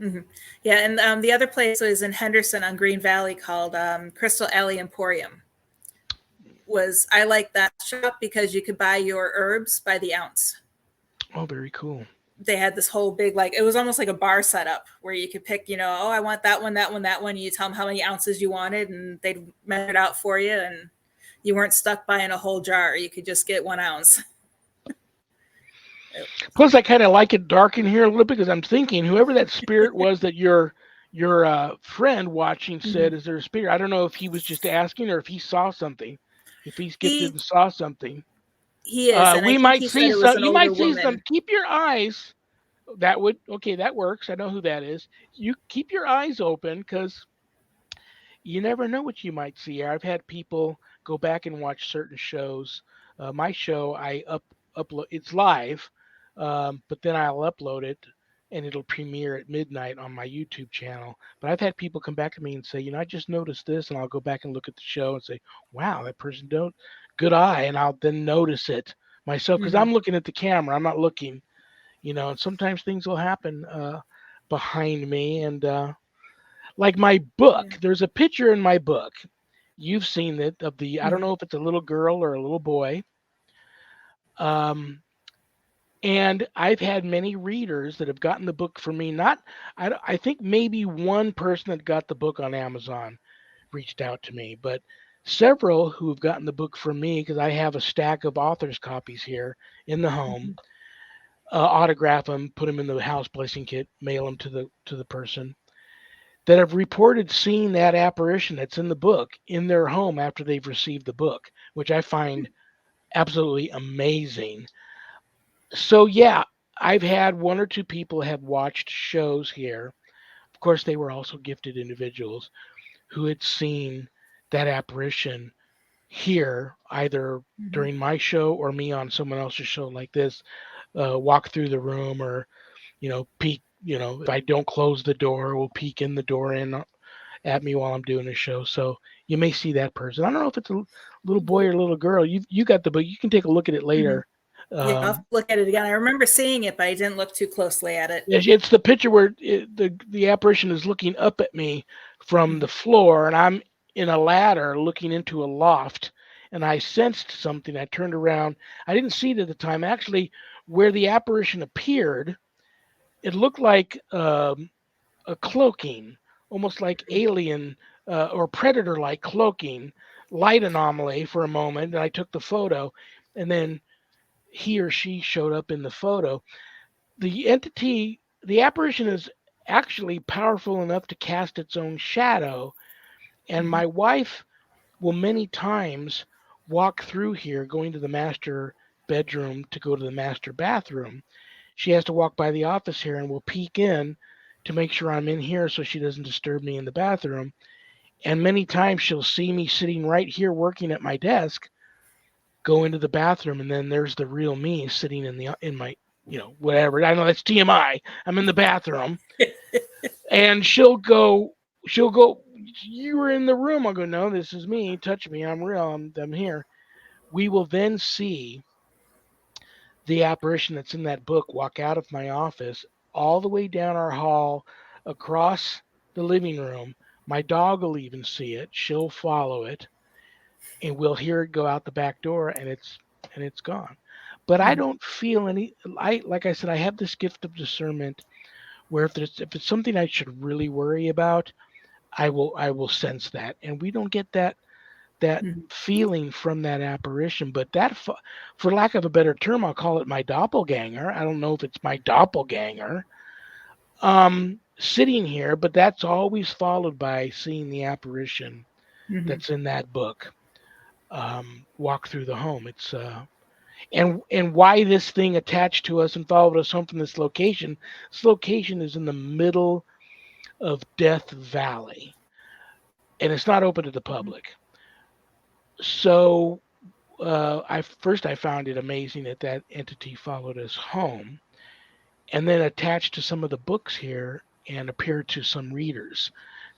Mm-hmm. Yeah. And the other place was in Henderson on Green Valley called Crystal Alley Emporium. I like that shop because you could buy your herbs by the ounce. Oh, very cool. They had this whole big, like, it was almost like a bar setup where you could pick, oh, I want that one, that one, that one. You tell them how many ounces you wanted and they'd measure it out for you. And you weren't stuck buying a whole jar. You could just get 1 ounce. Plus, I kind of like it dark in here a little bit because I'm thinking whoever that spirit was that your friend watching Mhm. said, "Is there a spirit?" I don't know if he was just asking or if he saw something. If he's gifted He and saw something, he is, and I we think might he said see it was some. an You older might see some. woman. Keep your eyes. That would okay. That works. I know who that is. You keep your eyes open because you never know what you might see. I've had people go back and watch certain shows. My show, I upload. It's live, but then I'll upload it, and it'll premiere at midnight on my YouTube channel. But I've had people come back to me and say, I just noticed this, and I'll go back and look at the show and say, wow, that person don't good eye, and I'll then notice it myself because Hmm. I'm looking at the camera. I'm not looking, and sometimes things will happen behind me, and like my Yeah. book, there's a picture in my book. You've seen it of the, I don't Hmm. know if it's a little girl or a little boy. Um, and I've had many readers that have gotten the book from me. Not, I think maybe one person that got the book on Amazon reached out to me, but several who have gotten the book from me because I have a stack of author's copies here in the home. Hmm. Autograph them, put them in the house blessing kit, mail them to the person that have reported seeing that apparition that's in the book in their home after they've received the book, which I find absolutely amazing. So yeah, I've had one or two people have watched shows here. Of course, they were also gifted individuals who had seen that apparition here, either Hmm. during my show or me on someone else's show like this, walk through the room or, peek, if I don't close the door, will peek in the door in at me while I'm doing a show. So you may see that person. I don't know if it's a little boy or a little girl. You got the book. You can take a look at it Hmm. later. Yeah, I'll have to Um, look at it again. I remember seeing it, but I didn't look too closely at it. it's the picture where the apparition is looking up at me from the Hmm. floor, and I'm in a ladder looking into a loft. And I sensed something. I turned around. I didn't see it at the time. Actually, where the apparition appeared, it looked like a cloaking, almost like alien or predator like cloaking, light anomaly for a moment. And I took the photo, and then he or she showed up in the photo. The apparition is actually powerful enough to cast its own shadow. And Hmm. my wife will many times walk through here going to the master bedroom to go to the master bathroom. She has to walk by the office here and will peek in to make sure I'm in here so she doesn't disturb me in the bathroom. And many times she'll see me sitting right here working at my desk, go into the bathroom, and then there's the real me sitting in my whatever. I know that's TMI. I'm in the bathroom, and she'll go. You were in the room. I'll go. No, this is me. Touch me. I'm real. I'm here. We will then see the apparition that's in that book walk out of my office all the way down our hall across the living room. My dog will even see it. She'll follow it and we'll hear it go out the back door and it's gone. But I Hmm. don't feel any I like I said I have this gift of discernment where if it's something I should really worry about, I will sense that. And we don't get that Hmm. feeling from that apparition. But for lack of a better term, I'll call it my doppelganger. I don't know if it's my doppelganger sitting here, but that's always followed by seeing the apparition Hmm. that's in that book walk through the home. It's and why this thing attached to us and followed us home from this location. This location is in the middle of Death Valley, and it's not open to the public. So I found it amazing that that entity followed us home and then attached to some of the books here and appeared to some readers.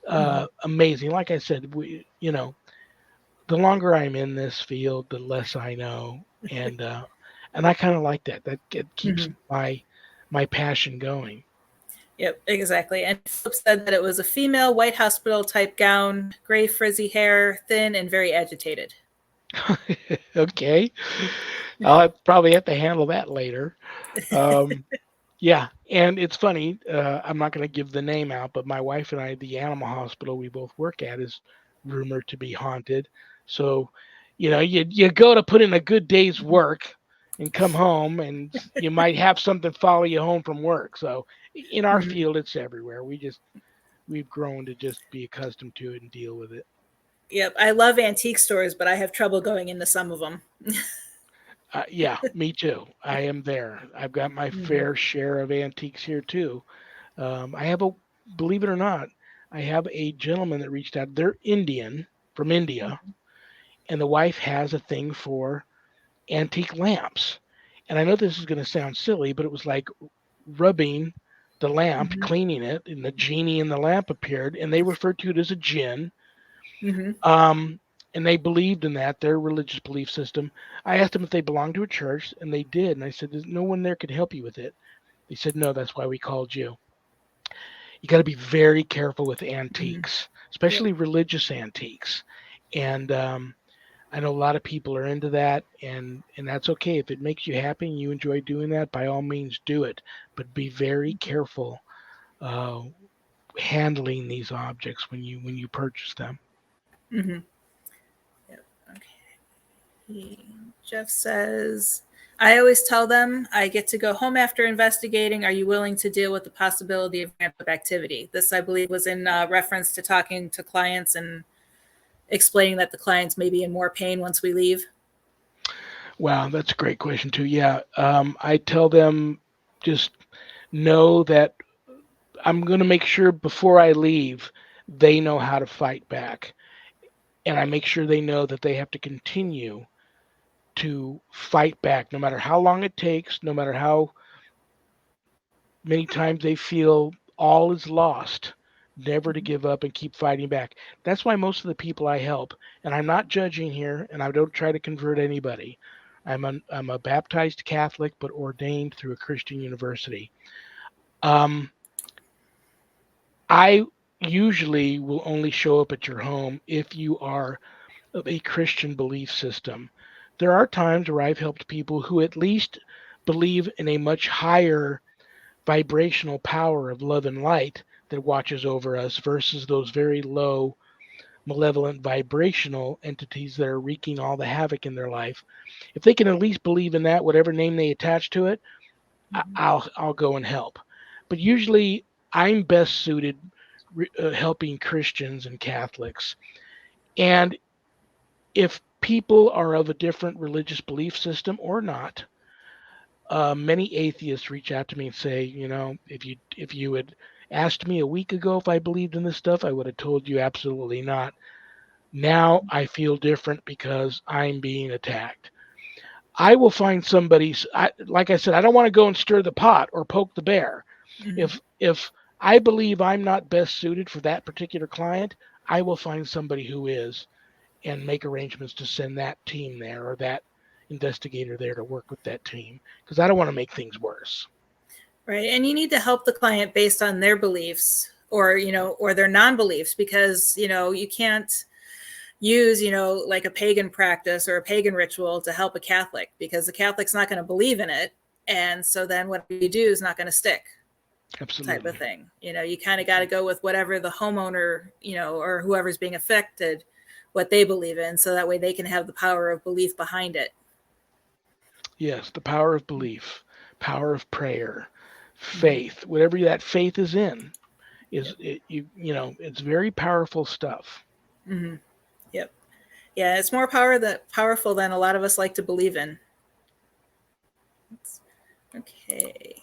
Hmm. Amazing. Like I said, the longer I'm in this field, the less I know, and I kind of like that. That it keeps Hmm. my passion going. Yep, exactly. And Philip said that it was a female white hospital type gown, gray frizzy hair, thin and very agitated. Okay, I'll probably have to handle that later. Um, Yeah, and it's funny. I'm not going to give the name out, but my wife and I, the animal hospital we both work at, is rumored to be haunted. So, You go to put in a good day's Mhm. work and come home, and you might have something follow you home from work. So in our Mhm. field, it's everywhere. We've grown to just be accustomed to it and deal with it. Yep, I love antique stores, but I have trouble going into some of them. Yeah, me too. I am there. I've got my Mhm. fair share of antiques here too. I have a, believe it or not, I have a gentleman that reached out. They're Indian from India, and the wife has a thing for antique lamps. And I know this is going to sound silly, but it was like rubbing the lamp, Mhm. cleaning it, and the genie in the lamp appeared, and they referred to it as a jinn. Mhm. Um, and they believed in that, their religious belief system. I asked them if they belonged to a church, and they did. And I said, "There's no one there could help you with it." They said, "No, that's why we called you." You got to be very careful with Mhm. antiques, Yep. especially religious antiques. And I know a lot of people are into that, and that's okay. If it makes you happy and you enjoy doing that, by all means do it. But be very careful uh, handling these objects when you purchase them. Mhm. Yep. Okay. Jeff says, I always tell them I get to go home after investigating. Are you willing to deal with the possibility of ramp up activity? This, I believe, was in reference to talking to clients and explaining that the clients may be in more pain once we leave. Wow, that's a great question too. Yeah, I tell them just know that I'm going to make sure before I leave they know how to fight back, and I make sure they know that they have to continue to fight back, no matter how long it takes, no matter how many times they feel all is lost, never to give up and keep fighting back. That's why most of the people I help, and I'm not judging here, and I don't try to convert anybody. I'm a baptized Catholic, but ordained through a Christian university. Um, I usually will only show up at your home if you are of a Christian belief system. There are times where I've helped people who at least believe in a much higher vibrational power of love and light that watches over us versus those very low malevolent vibrational entities that are wreaking all the havoc in their life. If they can at least believe in that, whatever name they attach to it, I'll go and help. But usually, I'm best suited helping Christians and Catholics. And if people are of a different religious belief system or not, many atheists reach out to me and say, if you had asked me a week ago if I believed in this stuff, I would have told you absolutely not. Now I feel different because I'm being attacked. I will find somebody. Like I said, I don't want to go and stir the pot or poke the bear. Mhm. If I believe I'm not best suited for that particular client, I will find somebody who is and make arrangements to send that team there or that investigator there to work with that team because I don't want to make things worse. Right. And you need to help the client based on their beliefs or, or their non beliefs because, you can't use, like a pagan practice or a pagan ritual to help a Catholic because the Catholic's not going to believe in it. And so then what you do is not going to stick type of Absolutely. thing. You kind of got to go with whatever the homeowner, or whoever's being affected, what they believe in. So that way they can have the power of belief behind it. Yes, the power of belief, power of prayer, Mm-hmm. faith, whatever that faith is in, Yep. it's very powerful stuff. Mm-hmm. Yep. Yeah, it's more powerful than a lot of us like to believe in. Okay.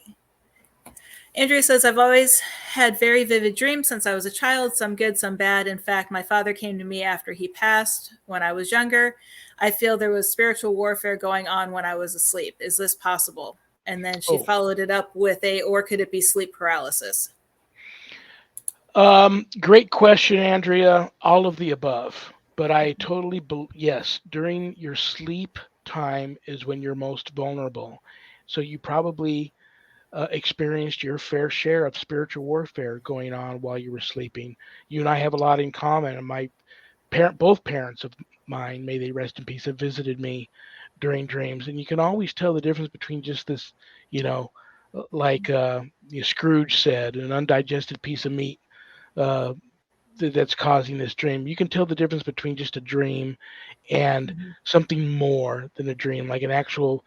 Andrea says, I've always had very vivid dreams since I was a child, some good, some bad. In fact, my father came to me after he passed when I was younger. I feel there was spiritual warfare going on when I was asleep. Is this possible? And then she Oh, followed it up with or could it be sleep paralysis? great question, Andrea. All of the above. But I totally, yes, during your sleep time is when you're most vulnerable. So you probably experienced your fair share of spiritual warfare going on while you were sleeping. You and I have a lot in common. And both parents of mine, may they rest in peace, have visited me during dreams, and you can always tell the difference between just this, you know, like Scrooge said, an undigested piece of meat. Uh, that's causing this dream. You can tell the difference between just a dream and Mhm. something more than a dream, like an actual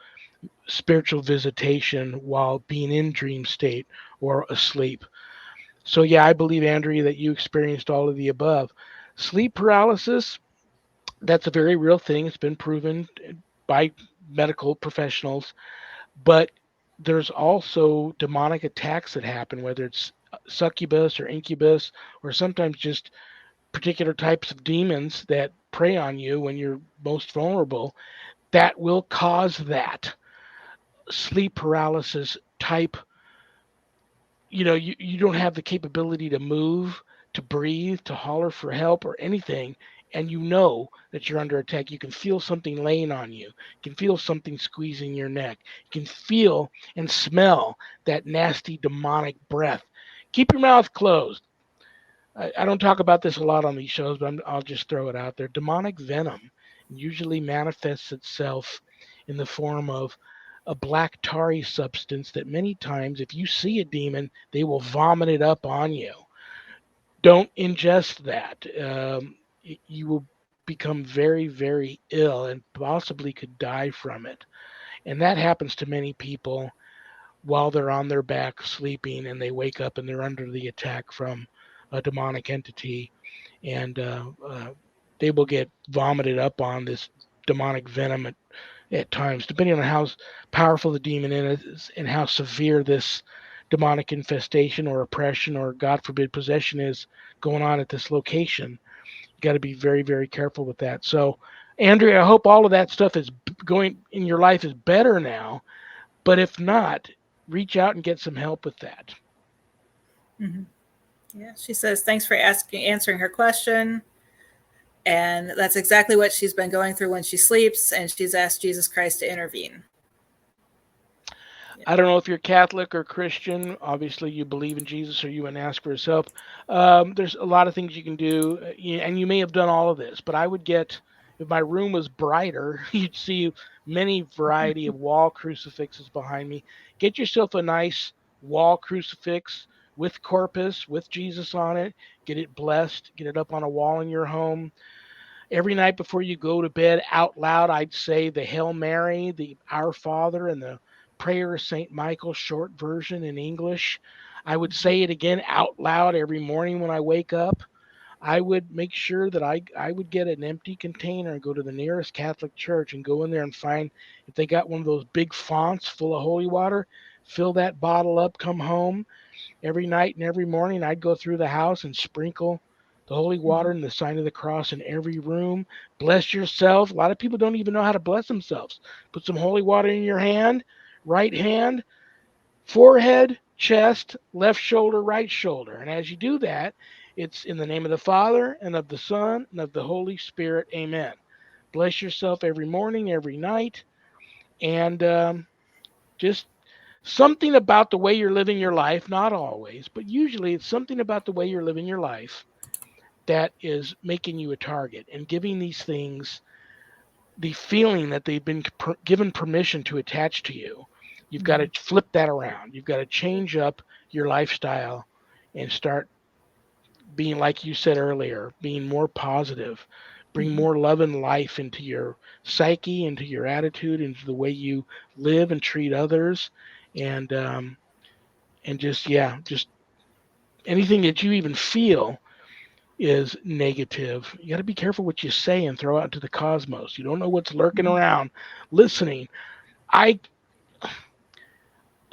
spiritual visitation while being in dream state or asleep. So yeah, I believe, Andrea, that you experienced all of the above. Sleep paralysis, that's a very real thing. It's been proven by medical professionals, but there's also demonic attacks that happen, whether it's succubus or incubus, or sometimes just particular types of demons that prey on you when you're most vulnerable, that will cause that sleep paralysis type. You don't have the capability to move, to breathe, to holler for help or anything, and you know that you're under attack. You can feel something laying on you. You can feel something squeezing your neck. You can feel and smell that nasty demonic breath. Keep your mouth closed. I don't talk about this a lot on these shows, but I'll just throw it out there. Demonic venom usually manifests itself in the form of a black tarry substance that many times, if you see a demon, they will vomit it up on you. Don't ingest that. You will become very, very ill and possibly could die from it. And that happens to many people while they're on their back sleeping and they wake up and they're under the attack from a demonic entity, and they will get vomited up on this demonic venom at times, depending on how powerful the demon is and how severe this demonic infestation or oppression or, God forbid, possession is going on at this location. You got to be very, very careful with that. So, Andrea, I hope all of that stuff is going in your life is better now. But if not, reach out and get some help with that. Mhm. Yeah, she says thanks for answering her question, and that's exactly what she's been going through when she sleeps, and she's asked Jesus Christ to intervene. Yeah. I don't know if you're Catholic or Christian. Obviously, you believe in Jesus or you and ask for his help. There's a lot of things you can do, and you may have done all of this, but I would get, if my room was brighter, you'd see many variety of wall crucifixes behind me. Get yourself a nice wall crucifix with corpus, with Jesus on it. Get it blessed. Get it up on a wall in your home. Every night before you go to bed, out loud, I'd say the Hail Mary, the Our Father, and the Prayer of St. Michael, short version in English. I would say it again out loud every morning when I wake up. I would make sure that I would get an empty container and go to the nearest Catholic church and go in there and find if they got one of those big fonts full of holy water, fill that bottle up, come home, every night and every morning. I'd go through the house and sprinkle the holy water Mhm. and the sign of the cross in every room. Bless yourself. A lot of people don't even know how to bless themselves. Put some holy water in your hand, right hand, forehead, chest, left shoulder, right shoulder. And as you do that, it's in the name of the Father and of the Son and of the Holy Spirit. Amen. Bless yourself every morning, every night, and just something about the way you're living your life, not always, but usually it's something about the way you're living your life that is making you a target and giving these things the feeling that they've been given permission to attach to you. You've got to Mhm. flip that around. You've got to change up your lifestyle and start being, like you said earlier, being more positive. Bring Mhm. more love and life into your psyche, into your attitude, into the way you live and treat others, and just, yeah, just anything that you even feel is negative. You got to be careful what you say and throw out into the cosmos. You don't know what's lurking Mhm. around listening. I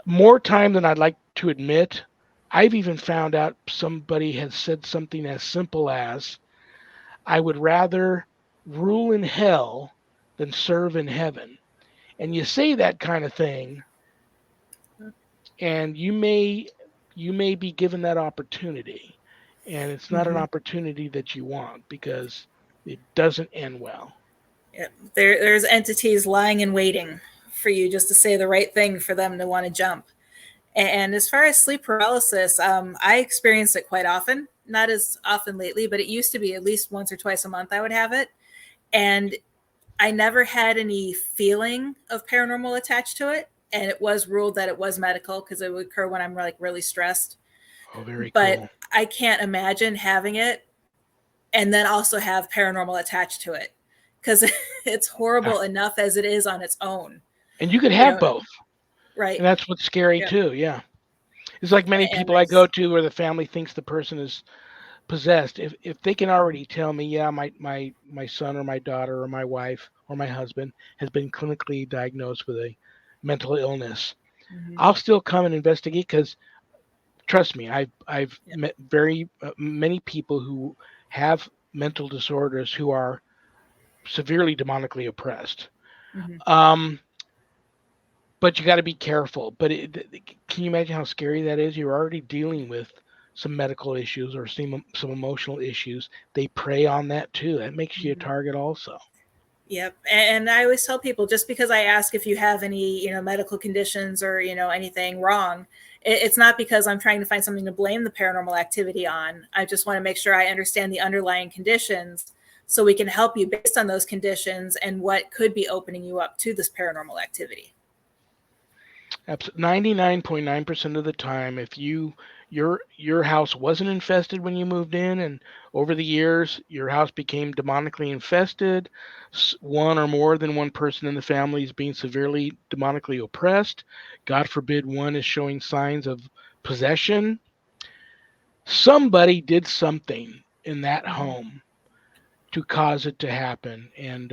More time than I'd like to admit, I've even found out somebody has said something as simple as, I would rather rule in hell than serve in heaven. And you say that kind of thing, and you may be given that opportunity, and it's not an Mhm. opportunity that you want because it doesn't end well. Yeah. There's entities lying in waiting for you just to say the right thing for them to want to jump. And as far as sleep paralysis, I experience it quite often. Not as often lately, but it used to be at least once or twice a month I would have it. And I never had any feeling of paranormal attached to it. And it was ruled that it was medical because it would occur when I'm like really stressed. Oh, very But cool. I can't imagine having it and then also have paranormal attached to it, because it's horrible enough as it is on its own. And you could You have know, both. right? And that's what's scary Yep. too. Yeah. It's like many And people I go to where the family thinks the person is possessed. If they can already tell me, yeah, my son or my daughter or my wife or my husband has been clinically diagnosed with a mental illness, mm-hmm. I'll still come and investigate because trust me, I've Yep. met very many people who have mental disorders who are severely demonically oppressed. Mm-hmm. Um, but you got to be careful. But can you imagine how scary that is? You're already dealing with some medical issues or some emotional issues. They prey on that too. That makes you a Mm-hmm. target also. Yep. And I always tell people, just because I ask if you have any, medical conditions or, anything wrong, it's not because I'm trying to find something to blame the paranormal activity on. I just want to make sure I understand the underlying conditions so we can help you based on those conditions and what could be opening you up to this paranormal activity. 99.9% of the time, if your house wasn't infested when you moved in, and over the years your house became demonically infested, one or more than one person in the family is being severely demonically oppressed. God forbid one is showing signs of possession. Somebody did something in that Mm-hmm. home to cause it to happen, and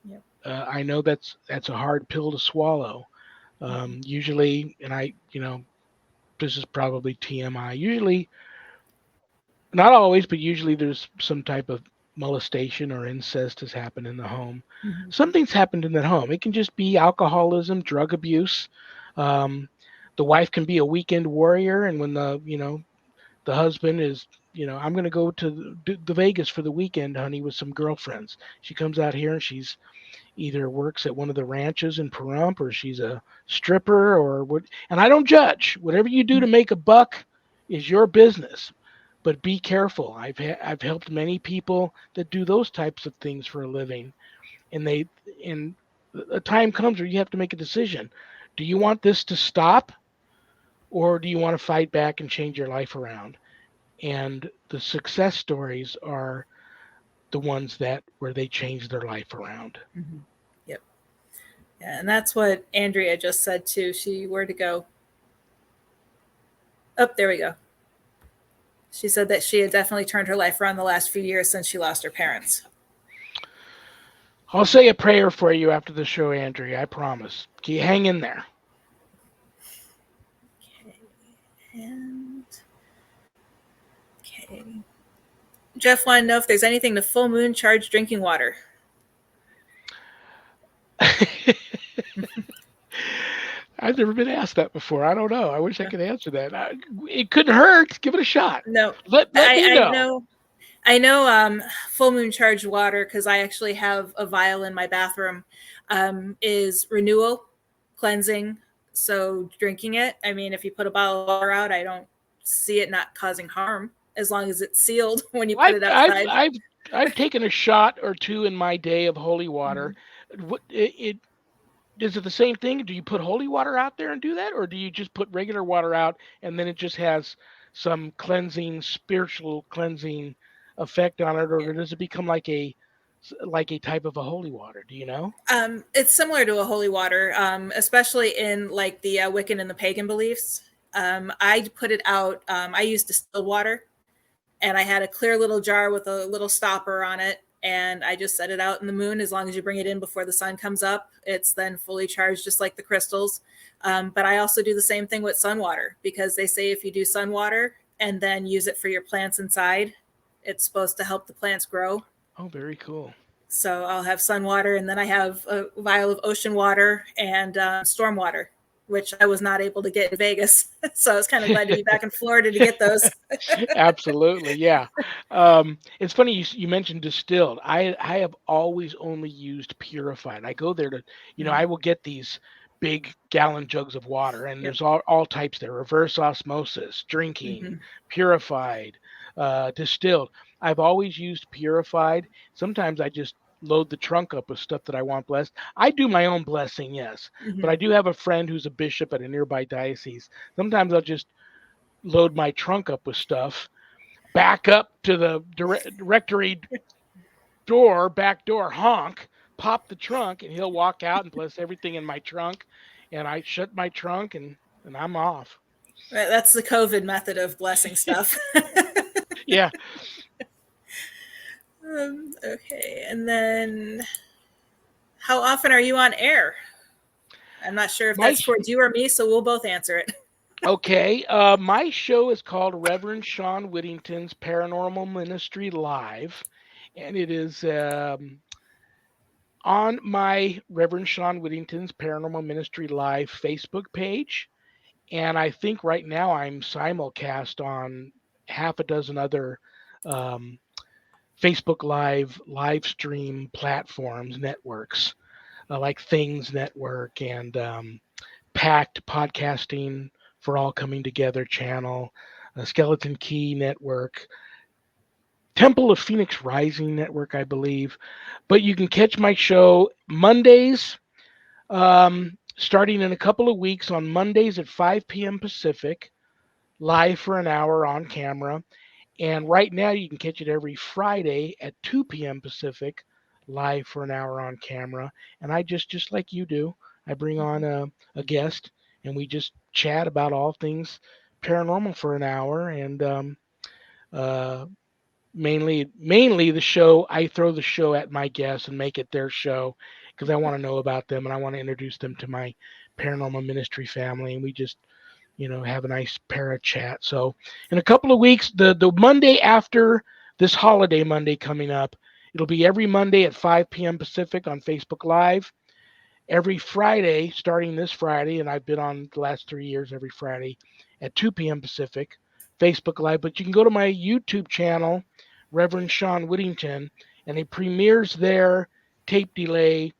Yep. I know that's a hard pill to swallow. Mm-hmm. Usually, and this is probably TMI. Usually, not always, but usually there's some type of molestation or incest has happened in the home. Mm-hmm. Something's happened in that home. It can just be alcoholism, drug abuse. Um, the wife can be a weekend warrior, and when the husband is, I'm going to go to the Vegas for the weekend, honey, with some girlfriends. She comes out here and she's either works at one of the ranches in Pahrump or she's a stripper or what. And I don't judge. Whatever you do to make a buck is your business. But be careful. I've helped many people that do those types of things for a living, and and a time comes where you have to make a decision. Do you want this to stop, or do you want to fight back and change your life around? And the success stories are the ones that where they change their life around. Mm-hmm. Yep. Yeah, and that's what Andrea just said too. Where to go? Oh, there we go. She said that she had definitely turned her life around the last few years since she lost her parents. I'll say a prayer for you after the show, Andrea. I promise. Can you hang in there? Okay. And okay. Jeff wanted to know if there's anything to full moon charged drinking water. I've never been asked that before. I don't know. I wish I could answer that. It couldn't hurt. Give it a shot. No, Let me I know. know. I know full moon charged water, because I actually have a vial in my bathroom, is renewal, cleansing. So drinking it, I mean, if you put a bottle of water out, I don't see it not causing harm as long as it's sealed when you put I've it I've outside. I've I've taken a shot or two in my day of holy Mm-hmm. water. What it is it the same thing? Do you put holy water out there and do that, or do you just put regular water out and then it just has some cleansing, spiritual cleansing effect on it, or does it become like a type of a holy water? Do you know? It's similar to a holy water, especially in like the Wiccan and the pagan beliefs. I put it out. I used distilled water, and I had a clear little jar with a little stopper on it, and I just set it out in the moon. As long as you bring it in before the sun comes up, it's then fully charged, just like the crystals. But I also do the same thing with sun water, because they say if you do sun water and then use it for your plants inside, it's supposed to help the plants grow. Oh, very cool. So I'll have sun water, and then I have a vial of ocean water and storm water, which I was not able to get in Vegas. So I was kind of glad to be back in Florida to get those. Absolutely, yeah. It's funny you mentioned distilled. I have always only used purified. I go there to, Mm-hmm. I will get these big gallon jugs of water, and Yep. there's all types there: reverse osmosis, Mm-hmm. drinking, purified, distilled. I've always used purified. Sometimes I just load the trunk up with stuff that I want blessed. I do my own blessing, yes, but Mm-hmm. I do have a friend who's a bishop at a nearby diocese. Sometimes I'll just load my trunk up with stuff. back up to the directory back door, honk, pop the trunk, and he'll walk out and bless everything in my trunk. And I shut my trunk and I'm off. That's the COVID method of blessing stuff. Yeah. Okay, and then how often are you on air? I'm not sure if My that's towards you or me, so we'll both answer it. Okay. My show is called Reverend Shawn Whittington's Paranormal Ministry Live, and it is on my Reverend Shawn Whittington's Paranormal Ministry Live Facebook page. And I think right now I'm simulcast on half a dozen other um, Facebook live stream platforms, networks, like Things Network and Packed Podcasting for All Coming Together channel, Skeleton Key Network, Temple of Phoenix Rising Network, I believe. But you can catch my show Mondays, starting in a couple of weeks on Mondays at 5 p.m. Pacific, live for an hour on camera. And right now you can catch it every Friday at 2 p.m. Pacific, live for an hour on camera. And I just like you do, I bring on a guest and we just chat about all things paranormal for an hour. And uh, mainly the show, I throw the show at my guests and make it their show because I want to know about them and I want to introduce them to my paranormal ministry family. And we just have a nice para chat. So in a couple of weeks, the Monday after this holiday Monday coming up, it'll be every Monday at 5 p.m. Pacific on Facebook Live. Every Friday, starting this Friday, and I've been on the last 3 years every Friday at 2 p.m. Pacific, Facebook Live. But you can go to my YouTube channel, Reverend Shawn Whittington, and it premieres there, tape delay,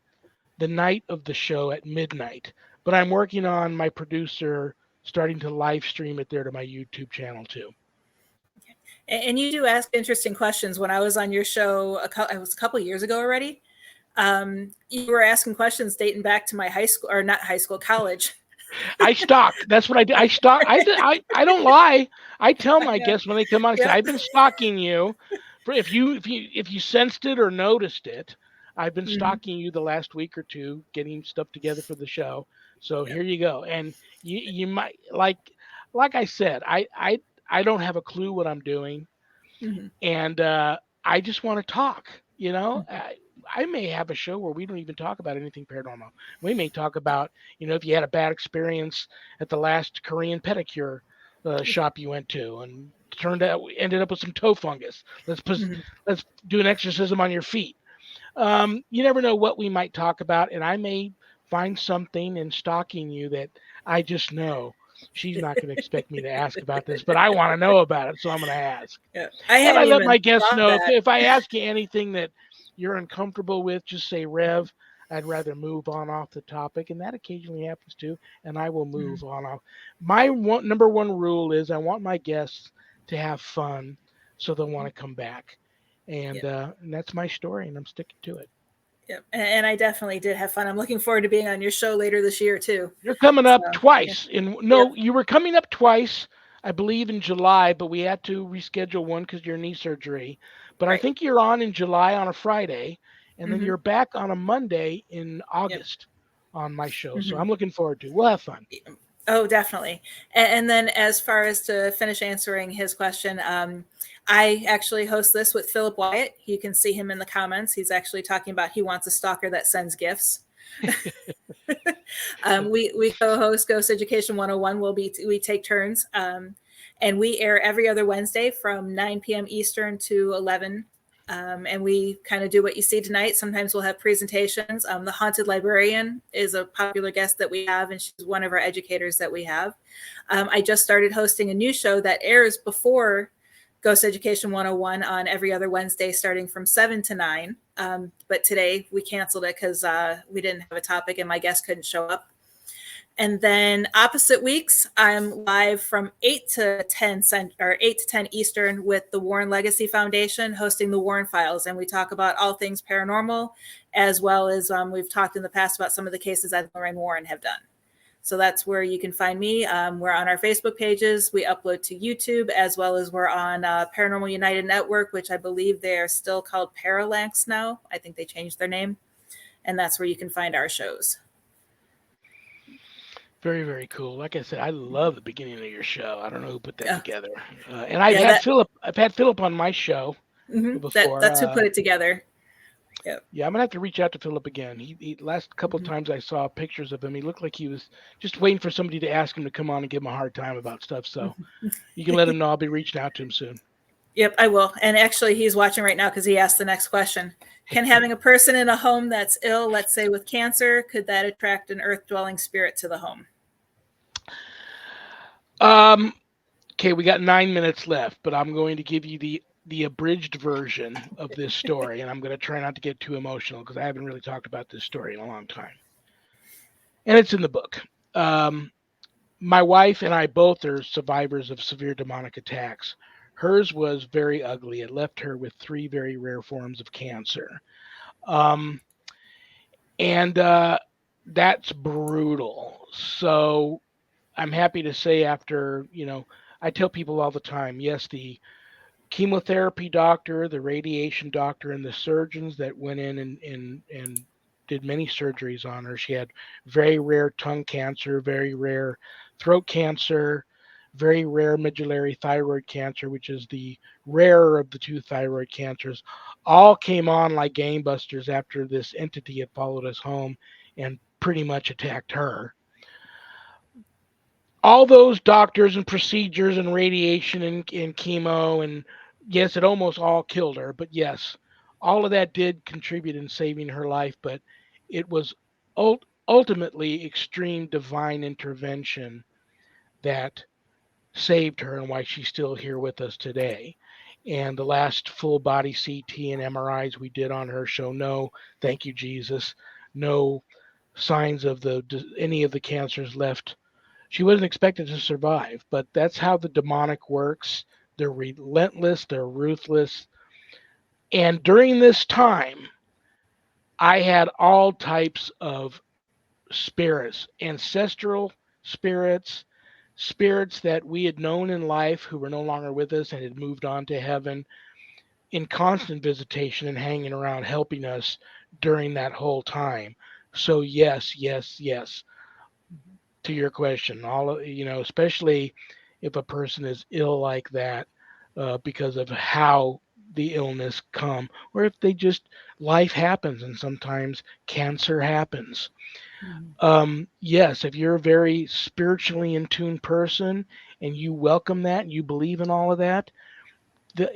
the night of the show at midnight. But I'm working on my producer starting to live stream it there to my YouTube channel too. And you do ask interesting questions. When I was on your show, it was a couple of years ago already. You were asking questions dating back to my high school, or not high school, college. I stalked. That's what I did. I stalked. I don't lie. I tell my guests when they come on, I say, Yeah. I've been stalking you. For if you sensed it or noticed it, I've been Mm-hmm. stalking you the last week or two, getting stuff together for the show. So Yep. here you go. And you might like I said, I don't have a clue what I'm doing, Mm-hmm. and I just want to talk. I may have a show where we don't even talk about anything paranormal. We may talk about, if you had a bad experience at the last Korean pedicure shop you went to, and ended up with some toe fungus. Mm-hmm. Let's do an exorcism on your feet. You never know what we might talk about, and I may find something in stalking you that I just know she's not going to expect me to ask about this, but I want to know about it, so I'm going to ask. Yeah. I And I hadn't let even my guests thought know that. if I ask you anything that you're uncomfortable with, just say, Rev, I'd rather move on off the topic. And that occasionally happens too. And I will move on off. My number one rule is I want my guests to have fun so they'll want to come back. Yeah. And that's my story, and I'm sticking to it. Yeah. And I definitely did have fun. I'm looking forward to being on your show later this year too. You're coming So up yeah. twice. Yep. No, you were coming up twice, I believe, in July, but we had to reschedule one because of your knee surgery. But I Right. think you're on in July on a Friday, and then Mm-hmm. you're back on a Monday in Yep. August on my show. So Mm-hmm. I'm looking forward to it. We'll have fun. Oh, definitely. And then, as far as to finish answering his question, I actually host this with Philip Wyatt. You can see him in the comments. He's actually talking about he wants a stalker that sends gifts. We co-host Ghost Education 101. We take turns, and we air every other Wednesday from 9 p.m. Eastern to 11. And we kind of do what you see tonight. Sometimes we'll have presentations. The haunted librarian is a popular guest that we have, and she's one of our educators that we have. I just started hosting a new show that airs before Ghost Education 101 on every other Wednesday, starting from 7 to 9. But today we canceled it because we didn't have a topic and my guest couldn't show up. And then opposite weeks, I'm live from 8 to 10 or 8 to 10 Eastern with the Warren Legacy Foundation hosting the Warren Files. And we talk about all things paranormal, as well as we've talked in the past about some of the cases that Lorraine Warren have done. So that's where you can find me. We're on our Facebook pages. We upload to YouTube, as well as we're on Paranormal United Network, which I believe they are still called Parallax now. I think they changed their name. And that's where you can find our shows. Very, very cool. Like I said, I love the beginning of your show. I don't know who put that Yeah, together. And I've yeah, had Philip. I've had Philip on my show before. that's who put it together. Yeah. Yeah, I'm gonna have to reach out to Philip again. He last couple of Mm-hmm. times I saw pictures of him, he looked like he was just waiting for somebody to ask him to come on and give him a hard time about stuff. So you can let him know I'll be reaching out to him soon. Yep, I will. And actually, he's watching right now because he asked the next question. Can having a person in a home that's ill, let's say with cancer, could that attract an earth dwelling spirit to the home? Um, okay, we got 9 minutes left, but I'm going to give you the abridged version of this story, and I'm going to try not to get too emotional because I haven't really talked about this story in a long time, and it's in the book. Um, my wife and I both are survivors of severe demonic attacks. Hers was very ugly. It left her with three very rare forms of cancer. Um, and that's brutal. So I'm happy to say, after, I tell people all the time, yes, the chemotherapy doctor, the radiation doctor, and the surgeons that went in and did many surgeries on her. She had very rare tongue cancer, very rare throat cancer, very rare medullary thyroid cancer, which is the rarer of the two thyroid cancers. All came on like gangbusters after this entity had followed us home and pretty much attacked her. All those doctors and procedures and radiation and chemo, and yes, it almost all killed her, but yes, all of that did contribute in saving her life. But it was ultimately extreme divine intervention that saved her and why she's still here with us today. And the last full body CT and MRIs we did on her show no, thank you Jesus, no signs of any of the cancers left. She wasn't expected to survive, but that's how the demonic works. They're relentless, they're ruthless. And during this time, I had all types of spirits, ancestral spirits, spirits that we had known in life who were no longer with us and had moved on to heaven, in constant visitation and hanging around helping us during that whole time. So yes, yes, yes, to your question, especially if a person is ill like that, because of how the illness come, or if they just, life happens and sometimes cancer happens. Mm-hmm. Yes, if you're a very spiritually in tune person and you welcome that and you believe in all of that,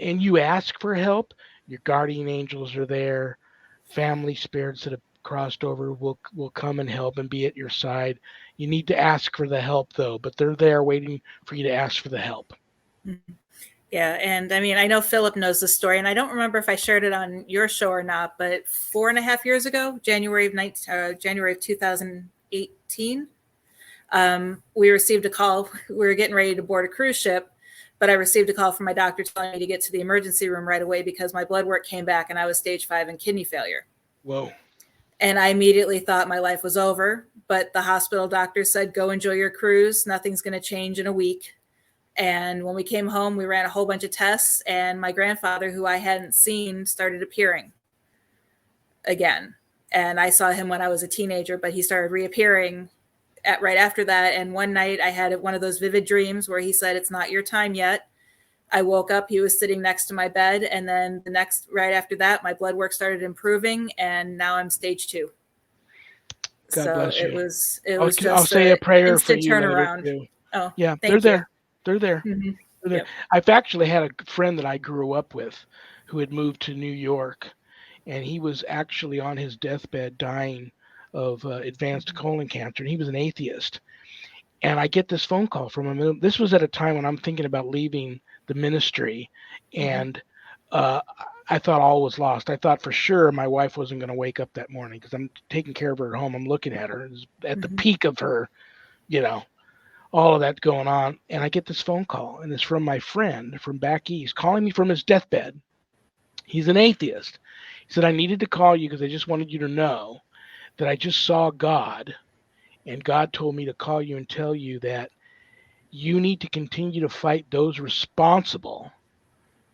and you ask for help, your guardian angels are there, family spirits that have crossed over will come and help and be at your side. You need to ask for the help though, but they're there waiting for you to ask for the help. Yeah, and I mean, I know Philip knows the story, and I don't remember if I shared it on your show or not, but 4.5 years ago, January of 2018, we received a call. We were getting ready to board a cruise ship, but I received a call from my doctor telling me to get to the emergency room right away because my blood work came back and I was stage 5 and kidney failure. Whoa. And I immediately thought my life was over, but the hospital doctor said, go enjoy your cruise. Nothing's going to change in a week. And when we came home, we ran a whole bunch of tests, and my grandfather, who I hadn't seen, started appearing again. And I saw him when I was a teenager, but he started reappearing right after that. And one night I had one of those vivid dreams where he said, it's not your time yet. I woke up, he was sitting next to my bed. And then right after that, my blood work started improving, and now I'm stage 2. God So bless it you. was it I'll, was I'll just say a a prayer for instant you later turnaround. too. Oh, Yeah, they're thank you. there. They're there. Mm-hmm. They're there. Yep. I've actually had a friend that I grew up with who had moved to New York, and he was actually on his deathbed dying of advanced colon cancer, and he was an atheist. And I get this phone call from him. This was at a time when I'm thinking about leaving the ministry, Mm-hmm. and uh, I thought all was lost. I thought for sure my wife wasn't going to wake up that morning because I'm taking care of her at home. I'm looking at her at the Mm-hmm. peak of her, you know, all of that going on. And I get this phone call, and it's from my friend from back east calling me from his deathbed. He's an atheist. He said, I needed to call you because I just wanted you to know that I just saw God And God told me to call you and tell you that you need to continue to fight those responsible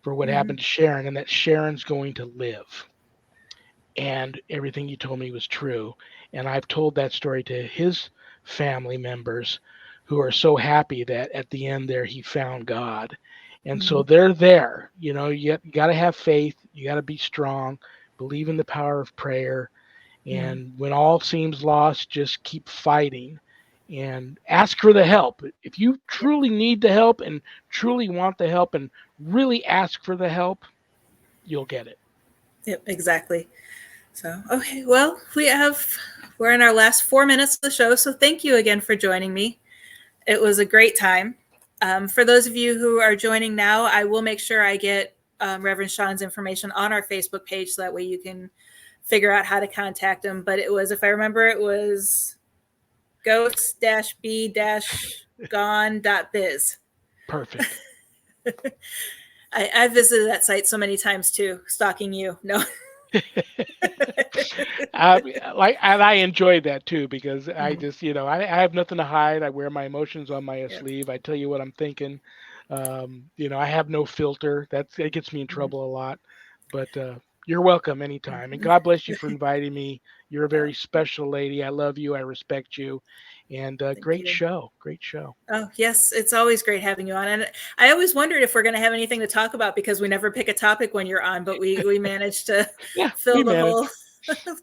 for what Mm-hmm. happened to Sharon, and that Sharon's going to live. And everything you told me was true. And I've told that story to his family members who are so happy that at the end there he found God. And Mm-hmm. so they're there. You got to have faith, you got to be strong, believe in the power of prayer. Mm-hmm. And when all seems lost, just keep fighting and ask for the help. If you Yep. truly need the help and truly want the help and really ask for the help, you'll get it. Yep. Exactly. So, okay. Well, we're in our last 4 minutes of the show. So thank you again for joining me. It was a great time. For those of you who are joining now, I will make sure I get Reverend Shawn's information on our Facebook page so that way you can figure out how to contact him. But it was, if I remember, it was ghost-b-gone.biz. Perfect. I visited that site so many times too, stalking you. No. And I enjoy that too because I Mhm. just, I have nothing to hide. I wear my emotions on my Yep. sleeve. I tell you what I'm thinking. I have no filter. It gets me in Mhm. trouble a lot. But you're welcome anytime. And Mhm. God bless you for inviting me. You're a Oh, very special lady. I love you. I respect you. And thank great you. show. Great show. Oh, yes, it's always great having you on. And I always wondered if we're going to have anything to talk about because we never pick a topic when you're on, but we managed to Yeah, fill we the whole manage.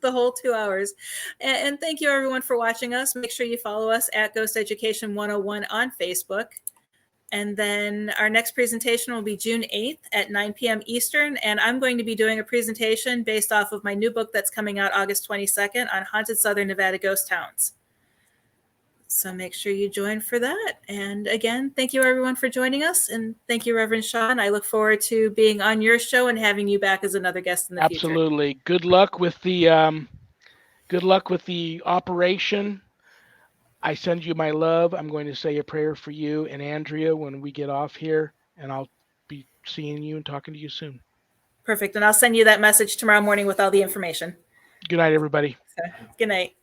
the whole 2 hours. And thank you everyone for watching us. Make sure you follow us at Ghost Education 101 on Facebook. And then our next presentation will be June 8th at 9 p.m. Eastern. And I'm going to be doing a presentation based off of my new book that's coming out August 22nd on haunted Southern Nevada ghost towns. So make sure you join for that. And again, thank you everyone for joining us. And thank you, Reverend Shawn. I look forward to being on your show and having you back as another guest in the future. Absolutely. Good luck with the operation. I send you my love. I'm going to say a prayer for you and Andrea when we get off here, and I'll be seeing you and talking to you soon. Perfect. And I'll send you that message tomorrow morning with all the information. Good night, everybody. So, good night.